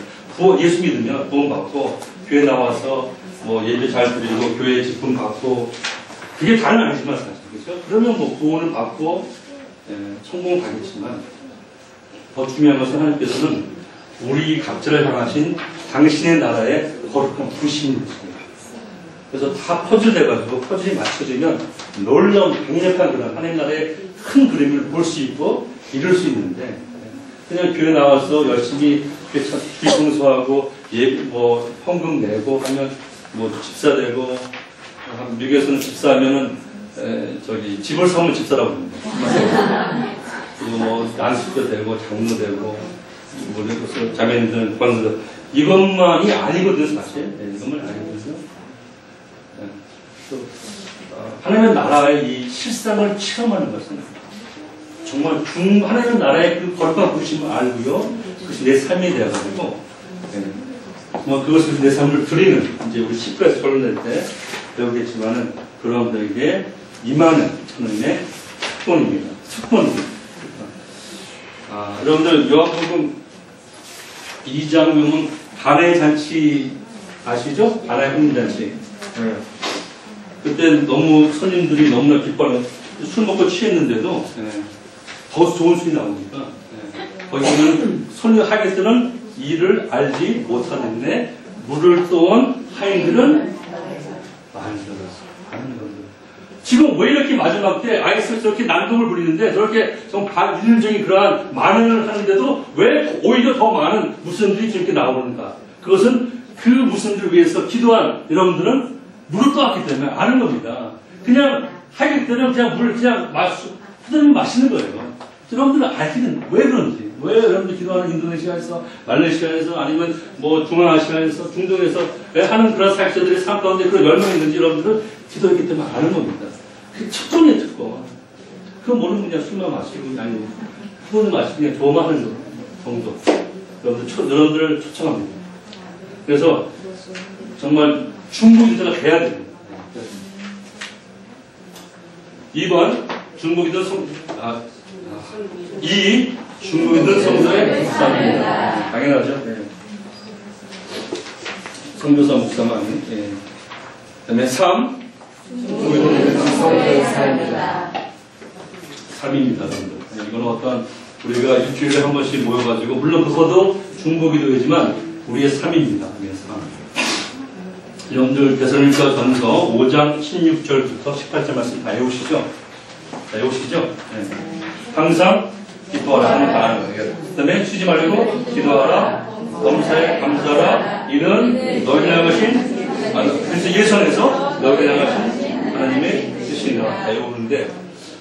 [SPEAKER 1] 예수 믿으면 구원받고 교회 나와서 뭐 예배 잘 드리고 교회 직분 받고 그게 다는 아니지만 사실 그렇죠? 그러면 뭐 구원을 받고 성공을 가겠지만 더 중요한 것은 하나님께서는 우리 각자를 향하신 당신의 나라의 거룩한 부르심이 있습니다. 그래서 다 퍼즐돼가지고 퍼즐이 맞춰지면 놀라운 강력한 그런 하나님 나라의 큰 그림을 볼 수 있고 이룰 수 있는데 그냥 교회 나와서 열심히 귀청소하고 뭐 헌금 내고 하면 뭐 집사 되고 미국에서는 집사하면은 집을 사면 집사라고 합니다. 그리고 뭐 안수도 되고 장로 되고 뭐 그래서 자매님들 관계들 이것만이 아니거든요 사실. 이것만 아니거든요. 하나님의 나라의 이 실상을 체험하는 것은 정말 하나님의 나라의 그 거룩한 부르심을 알고요. 그것이 내 삶이 되어가지고 뭐 그것을 내 삶을 드리는 이제 우리 10부에서 결론낼 때 배우겠지만은 그런 분들에게 임하는 하나님의 특권입니다. 특권입니다. 여러분들 요한복음 2장 보면 가나의 잔치 아시죠? 가나의 혼인잔치. 그때 너무 손님들이 너무나 기뻐하는 술 먹고 취했는데도 더 좋은 술이 나오니까 거기는 손님 하객들은 이를 알지 못하는데 물을 떠온 하인들은 많이 들었어. 지금 왜 이렇게 마지막 때 아이스 저렇게 난동을 부리는데 저렇게 좀 인륜적인 그러한 만행을 하는데도 왜 오히려 더 많은 무슬림들이 저렇게 나오는가? 그것은 그 무슬림들을 위해서 기도한 여러분들은 물을 떠왔기 때문에 아는 겁니다. 그냥 하객들은 그냥 물을 그냥 후다닥 마시는 거예요. 여러분들은 알기는 왜 그런지, 왜 여러분들 기도하는 인도네시아에서, 말레이시아에서, 아니면 뭐 중앙아시아에서, 중동에서 왜 하는 그런 사역자들의 삶 가운데 그런 열망이 있는지 여러분들은 기도했기 때문에 아는 겁니다. 그게 특권이에요, 특권. 그건 모르는 그냥 술만 마시고, 아니, 술을 마시고 그냥 좋아만 하는 정도. 여러분들을 초청합니다. 그래서 정말 중보기도가 돼야 됩니다. 2번, 중보기도 중보기도 성도의 목사입니다. 당연하죠. 네. 선교사 목사만. 네. 그 다음에 3, 중보기도 성도의 삶이다. 3입니다, 여러분들. 이건 어떤 우리가 일주일에 한 번씩 모여가지고, 물론 그것도 중보기도이지만 우리의 3입니다. 우리의 3. 여러분들 데살로니가 전서 5장 16절부터 18절 말씀 다 외우시죠? 다 외우시죠? 네. 항상 기도하라 하는 바라는 거예요. 그 다음에 쉬지 말고 기도하라, 범사에 감사하라. 이는 너희를 향하신 그래서 예선에서 너희를 향하신 하나님의 뜻이니라 다 외우는데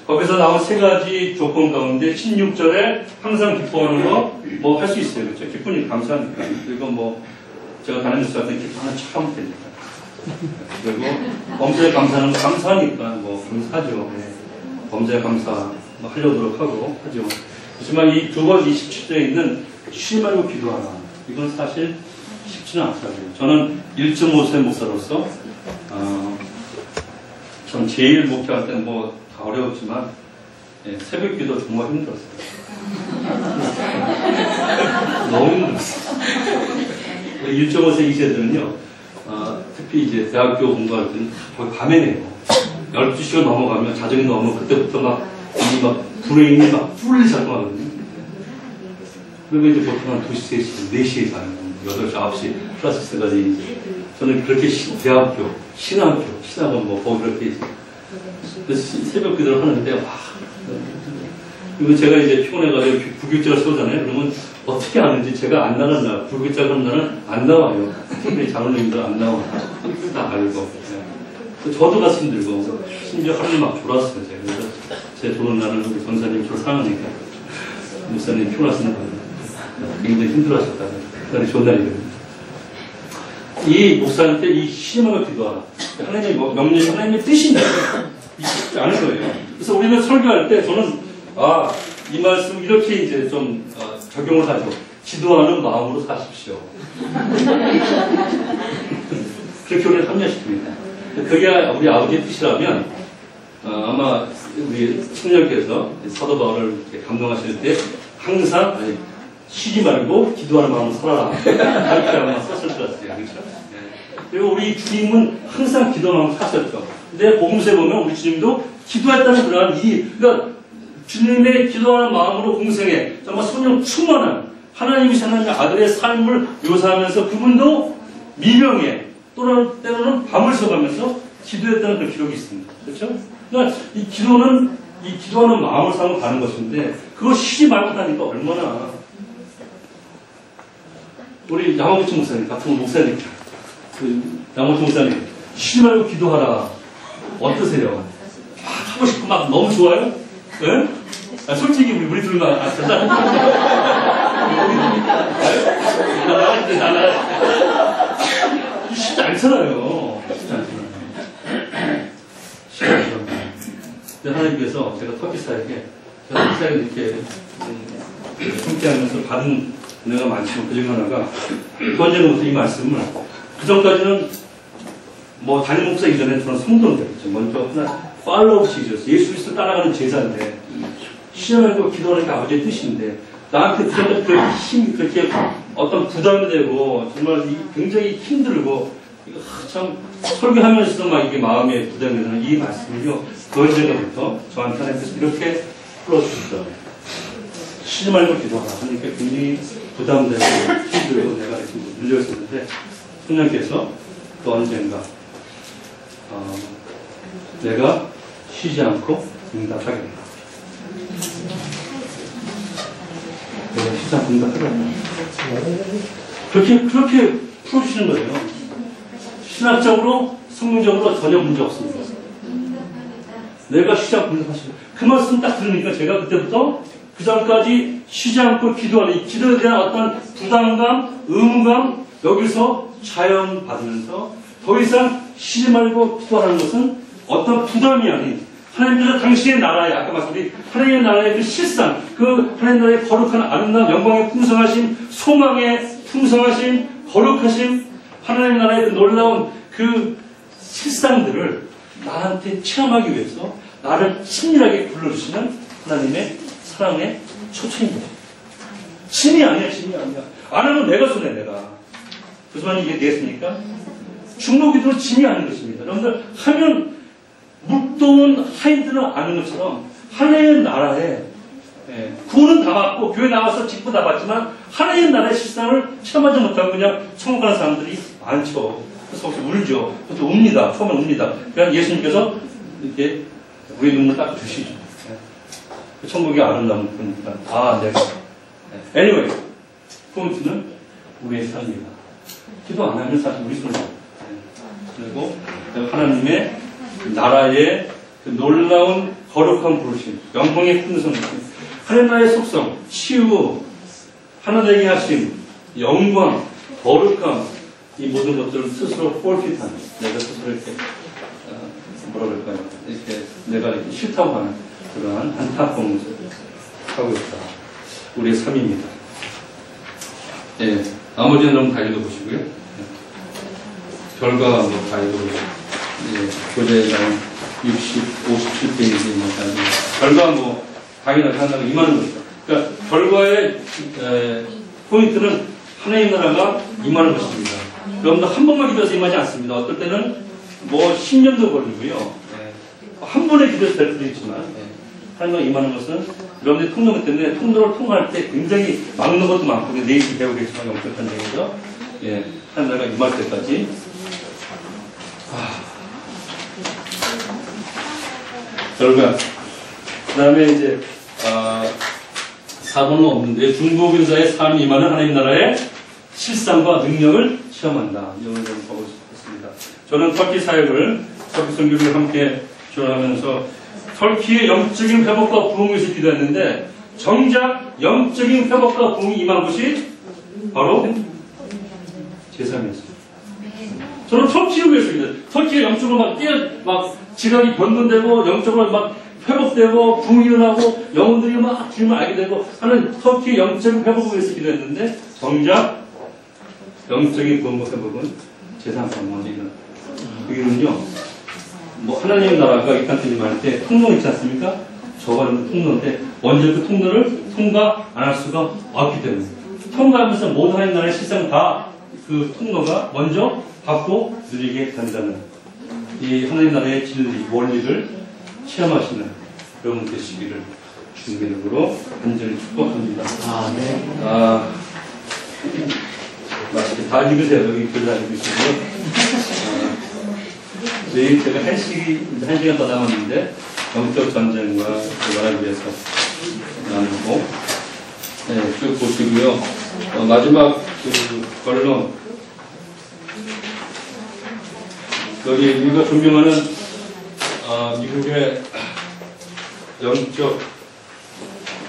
[SPEAKER 1] 거기서 나온 세 가지 조건 가운데 16절에 항상 기뻐하는 거 뭐 할 수 있어요. 그렇죠? 기쁘니 감사하니까. 그리고 뭐 제가 다른 뉴스 같은 기뻐하는 척 하면 됩니다. 그리고 범죄에 감사하는 거 감사하니까 뭐 감사하죠. 네. 범죄에 감사 뭐 하려도록 하고 하죠. 하지만 이 두 번 27절에 있는 쉬지 말고 기도하라. 이건 사실 쉽지는 않더라고요. 저는 1.5세 목사로서 전 제일 목회할 때는 뭐 다 어려웠지만 새벽 기도 정말 힘들었어요. 너무 힘들었어요. 1.5세 2세들은요 특히 이제 대학교 공부할 때는 거의 밤에 내요. 12시가 넘어가면 자정이 넘으면 그때부터 막 브레인이 막 풀리 작동하거든요. 그리고 이제 보통 한 2시, 3시, 4시에 자는 8시, 9시 플러스 때까지 저는 그렇게 대학교, 신학원 뭐 거기 그렇게 그래서 새벽 기도를 하는데 와 그리고 제가 이제 피곤해가지고 불규칙을 쏘잖아요. 그러면 어떻게 아는지 제가 안 나는 날, 불규칙 하는 날은 안 나와요. 특히 장로님들 안 나와. 다 알고. 네. 저도 가서 힘들고, 심지어 하루는 막 졸았어요. 제가. 그래서 제 도는 날은 우리 전사님 저를 사랑하니까, 목사님 피곤하시는 거예요. 굉장히 힘들어하셨다고. 그날이 좋은 날이거든요. 이 목사한테 이 시험을 기도하라. 하나님의 명령이 하나님의 뜻인데, 쉽지 않은 거예요. 그래서 우리는 설교할 때 저는, 이 말씀 이렇게 이제 좀 적용을 하죠. 기도하는 마음으로 사십시오. 그렇게 우리를 합리화시킵니다. 그게 우리 아버지의 뜻이라면, 아마 우리 청년께서 사도 바울을 이렇게 감동하실 때 항상, 쉬지 말고 기도하는 마음으로 살아라. 이렇게 아마 썼을 것 같아요. 그렇죠? 그리고 우리 주님은 항상 기도하는 마음으로 사셨죠. 근데 복음서에 보면 우리 주님도 기도했다는 그러한 그러니까 주님의 기도하는 마음으로 공생에 정말 성령 충만한 하나님이 하나님의 아들의 삶을 묘사하면서 그분도 미명에 때로는 밤을 새가면서 기도했다는 그런 기록이 있습니다. 그렇죠? 그러니까 이 기도하는 마음을 삼고 가는 것인데 그거 쉬지 말고 하니까 얼마나 우리 양호치 목사님 같은 목사님 양호치 목사님 쉬지 말고 기도하라. 어떠세요? 하고 싶고 막 너무 좋아요? 네? 솔직히 우리 둘만 쉽지 않잖아요. 쉽지 않잖아요. 근데 하나님께서 제가 터키사에게 이렇게 함께하면서 받은 은혜가 많지만 그중 하나가 그 언제부터 이 말씀을 그 전까지는 뭐 담임 목사 이전에 저는 성도인데 먼저 하나 팔로우 지저스 예수 그리스도 따라가는 제자인데 시험하고 기도하는 게 아버지의 뜻인데 나한테 그렇게 힘이 그렇게 어떤 부담이 되고 정말 굉장히 힘들고 이거 참 설교하면서도 막 이게 마음에 부담이 되는 이 말씀을요 그 언제부터 저한테 하나님께서 이렇게 풀어주셨어요. 쉬지 말고 기도하라 하니까 굉장히 부담되고 힘들고 내가 이렇게 눌려있었는데 성령께서 또 언젠가 내가 쉬지 않고 응답하겠다. 내가 쉬지 않고 응답하겠다. 그렇게 풀어주시는 거예요. 신학적으로, 성경적으로 전혀 문제 없습니다. 내가 쉬지 않고 응답하시고 그 말씀 딱 들으니까 제가 그때부터 그 전까지 쉬지 않고 기도하는 이 기도에 대한 어떤 부담감, 의무감 여기서 자연받으면서 더 이상 쉬지 말고 기도하는 것은 어떤 부담이 아닌 하나님께서 당신의 나라에 아까 말씀드린 하나님의 나라의 그 실상 그 하나님의 나라의 거룩한 아름다운 영광의 풍성하심 소망의 풍성하심 거룩하심 하나님의 나라의 그 놀라운 그 실상들을 나한테 체험하기 위해서 나를 친밀하게 불러주시는 하나님의 사랑의 초청입니다. 짐이 아니야. 안 하면 내가 손해 내가. 무슨 말인지 이해되겠습니까? 중보기도는 짐이 아닌 것입니다. 여러분들 하면 묵도운 하인들은 아는 것처럼 하나님의 나라에 구원은 다 받고 교회 나와서 직분 다 받지만 하나님의 나라의 실상을 체험하지 못하고 그냥 천국 가는 사람들이 많죠. 그래서 혹시 울죠. 그것도 웁니다. 처음에 웁니다. 그러니까 예수님께서 이렇게 우리 눈물 닦아주시죠. 천국의 아름다운 그러니까 내가 anyway 포인트는 우리의 삶입니다. 기도 안 하면 사실 우리 손이에요. 그리고 하나님의 나라의 그 놀라운 거룩한 부르심, 영광의 풍성심, 하나님 나라의 속성, 치유, 하나 되게 하심, 영광, 거룩함, 이 모든 것들을 스스로 forfeit하는 내가 스스로 이렇게 뭐라 그럴까요? 이렇게 내가 이렇게 싫다고 하는 그러한 안타까운 것을 하고 있다. 우리의 삶입니다. 예, 나머지는 너무 다 읽어보시고요. 결과 다 읽어보시고. 예, 교재당 57페이지 결과 당연하게 한다고 임하는 것이다. 그러니까 결과의 포인트는 하나님 나라가 임하는 것입니다. 여러분들 한 번만 기도해서 임하지 않습니다. 어떨 때는 10년도 걸리고요. 한 번에 기도해서 될 수도 있지만 하나님과 임하는 것은 여러분들이 통로기 때문에 통로를 통과할 때 굉장히 막는 것도 많고 내일 배우겠지만 영적한 얘기죠. 예, 하나님 나라가 임할 때까지 결과 그 다음에 이제 4번은 없는데 중보교사의 삶이 임하는 하나님 나라의 실상과 능력을 체험한다. 이걸 좀 보고 싶습니다. 저는 터키 사역을, 터키 선교를 함께 주관하면서 터키의 영적인 회복과 부흥을 위해서 기도했는데 정작 영적인 회복과 부흥이 임한 곳이 바로 제3이었습니다. 저는 터키를 위해서 기도했어요. 터키가 영적으로 막 지각이 변론되고 영적으로 막 회복되고 부흥이 일어나고 영혼들이 막 주님을 알게 되고 하는 터키의 영적인 회복을 위해서 기도했는데 정작 영적인 부흥과 회복은 제3방법이 일어납니다. 그 이유는요, 뭐 하나님 나라가 이칸트님 할 때 통로 있지 않습니까? 저거는 통로인데 먼저 그 통로를 통과 안 할 수가 없기 때문에 통과하면서 모든 하나님 나라의 실상 다 그 통로가 먼저 받고 누리게 된다는 이 하나님 나라의 진리, 원리를 체험하시는 여러분 되시기를 주님의 이름으로 간절히 축복합니다. 맛있게 다 읽으세요. 여기 글 다 읽으시고요. 내일 제가 한 시간 더 남았는데 영적 전쟁과 나라를 위해서 나누고 쭉 보시고요. 마지막 걸로 여기 우리가 존경하는 미국의 영적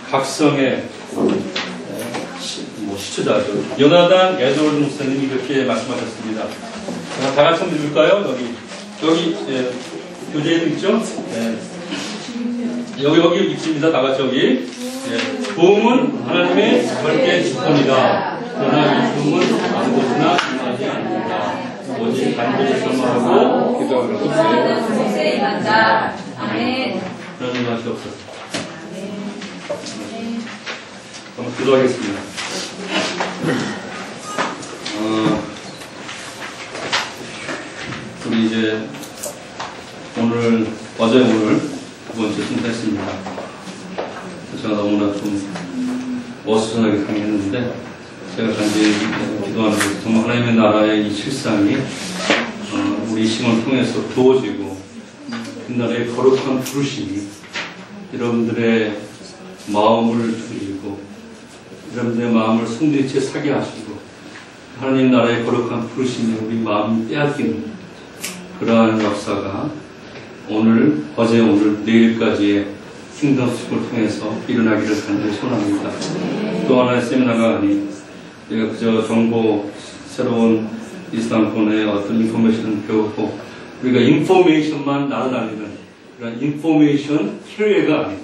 [SPEAKER 1] 각성의 시초자죠. 요나단 에드워드 목사님이 이렇게 말씀하셨습니다. 다 같이 한번 읽을까요? 여기 교재에도 있죠? 여기 있습니다. 다 같이 여기. 부흥은 하나님의 절대 직분이다. 그러나 이 부흥은 아무것이나 임하지 않는다. 오직 간절히 선망하고 기도하는
[SPEAKER 2] 곳에 임한다. 아멘.
[SPEAKER 1] 그런 맛이 없었어. 한번 기도하겠습니다. 우리 이제 어제 오늘 두 번째 순서했습니다. 제가 너무나 좀 어수선하게 강의했는데 제가 간절히 기도하는 것은 정말 하나님의 나라의 이 실상이 우리 시간을 통해서 부어지고 그 나라의 거룩한 부르심이 여러분들의 마음을 드리고 여러분들의 마음을 성도의체 사게 하시고 하나님 나라의 거룩한 부르심이 우리 마음을 빼앗기는 그러한 역사가 어제 오늘 내일까지의 킹덤스쿨을 통해서 일어나기를 간절히 소원합니다. 또 하나의 세미나가 아닌 우리가 그저 정보, 새로운 이슬람권의 어떤 인포메이션을 배우고 우리가 인포메이션만 날아다니는 그런 인포메이션 캐리어가 아닌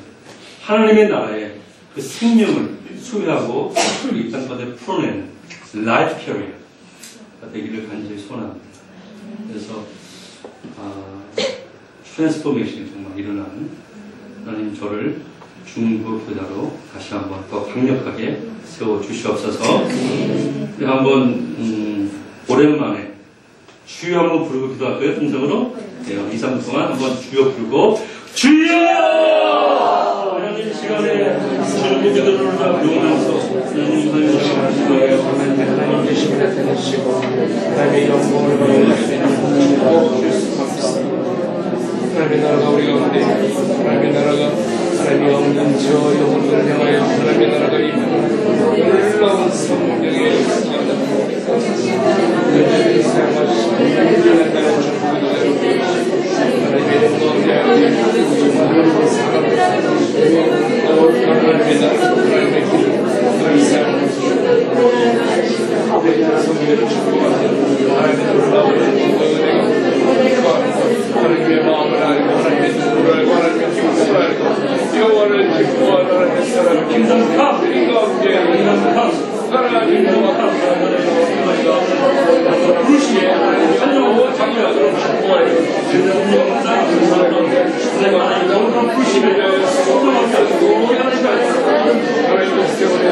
[SPEAKER 1] 하나님의 나라의 그 생명을 수여하고 이 땅바다에 풀어내는 라이프 캐리어가 되기를 간절히 소원합니다. 그래서 트랜스포메이션이 정말 일어나는 하나님 저를 중보 교사로 다시 한번 더 강력하게 세워주시옵소서. 우리 한번 오랜만에 주여 한번 부르고 기도할까요? 통성으로 2, 3분 동안 한번 주여 부르고 주여! 하나님 시간에 중보 기도를 용하면서
[SPEAKER 5] 하나님 되심을 나타내시고 하나님의 영광을 보여주시고 하나님의 나라가 우리 가운데 하나님의 나라가 하나님이 없는 저 영혼을 향하여 하나님의 나라가 임하는 놀라운 성령의 역사가 하나님의 사용하시고 하나님의 축복을 하나님의 영광을 향하여 사랑을 하나님의 나라 하나님의 길을 사용하시고 하나님의 성령을 축복하는 하나님의 놀라운 하나님의 마음을 알고 하나님의 눈을 알고 하나님의 기쁨을 알고 영원을 기뻐하는 하나님의 사랑을 기도하는 우리 가운데 하나님의 부르시에 하나님의 영원을 장려하도록 축복하여 내가 영원한 부르심에 대하여 소통하고 하나님의 세월에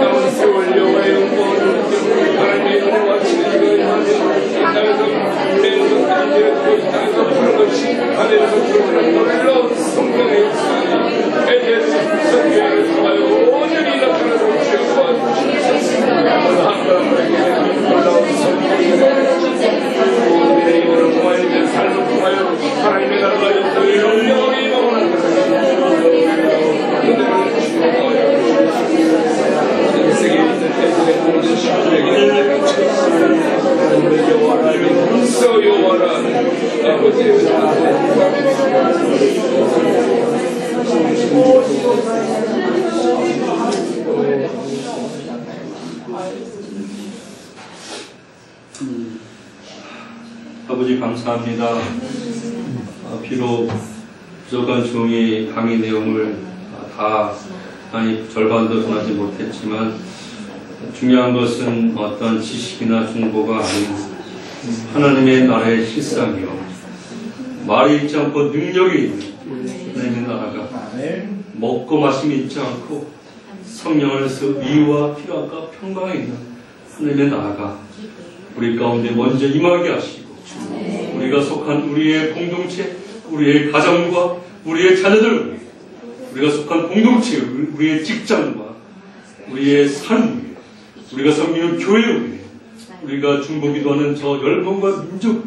[SPEAKER 5] 남은 세월 영화의 영광을 하나님의 은혜와 진리가 이 땅에서 내는 땅에서 부르는 것이 하늘에서 부르는 놀라운 성령의 역사가 에덴 성교회를 통하여 온전히 나타나도록 주여 도와주시옵소서. 하나님의 놀라운 성령의 우리의 힘을 통하여 삶을 통하여 하나님의 나라가 이 땅에 영원히 임하고
[SPEAKER 1] 아버지 감사합니다. 비록 부족한 종이 강의 내용을 다 아니 절반도 전하지 못했지만 중요한 것은 어떤 지식이나 정보가 아닌 하나님의 나라의 실상이요 말이 있지 않고 능력이 있는 하나님의 나라가 먹고 마심이 있지 않고 성령 안에서 위와 평안과 평강이 있는 하나님의 나라가 우리 가운데 먼저 임하게 하시고 우리가 속한 우리의 공동체, 우리의 가정과 우리의 자녀들 위해 우리가 속한 공동체, 우리의 직장과 우리의 삶 위해 우리가 섬기는 교회 위해 우리가 중보기도하는 저 열방과 민족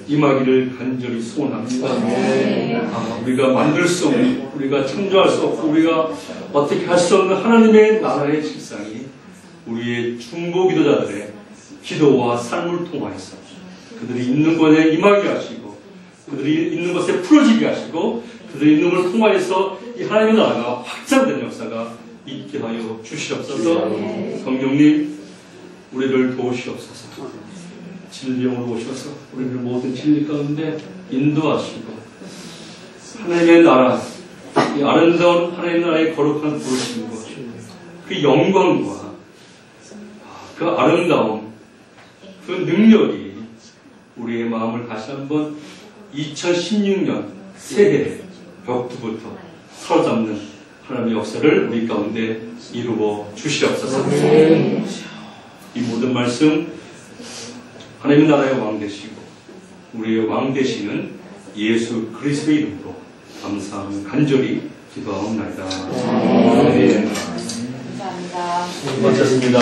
[SPEAKER 1] 임하기를 간절히 소원합니다. 우리가 만들 수 없는, 우리가 창조할 수 없고 우리가 어떻게 할 수 없는 하나님의 나라의 실상이 우리의 중보기도자들의 기도와 삶을 통하여서 그들이 있는 곳에 임하게 하시고 그들이 있는 곳에 풀어지게 하시고 그들이 있는 것을 통하여서 이 하나님의 나라가 확장된 역사가 있게 하여 주시옵소서. 성령님 우리를 도우시옵소서. 진리영으로 오셔서 우리를 모든 진리 가운데 인도하시고 하나님의 나라, 이 아름다운 하나님의 나라의 거룩한 부르심과 그 영광과 그 아름다움, 그 능력이 우리의 마음을 다시 한번 2016년 새해 벽두부터 사로잡는 하나님의 역사를 우리 가운데 이루어 주시옵소서. 이 모든 말씀 하나님의 나라의 왕 되시고 우리의 왕 되시는 예수 그리스도의 이름으로 감사하며 간절히 기도하옵나이다.
[SPEAKER 4] 감사합니다.
[SPEAKER 1] 마쳤습니다.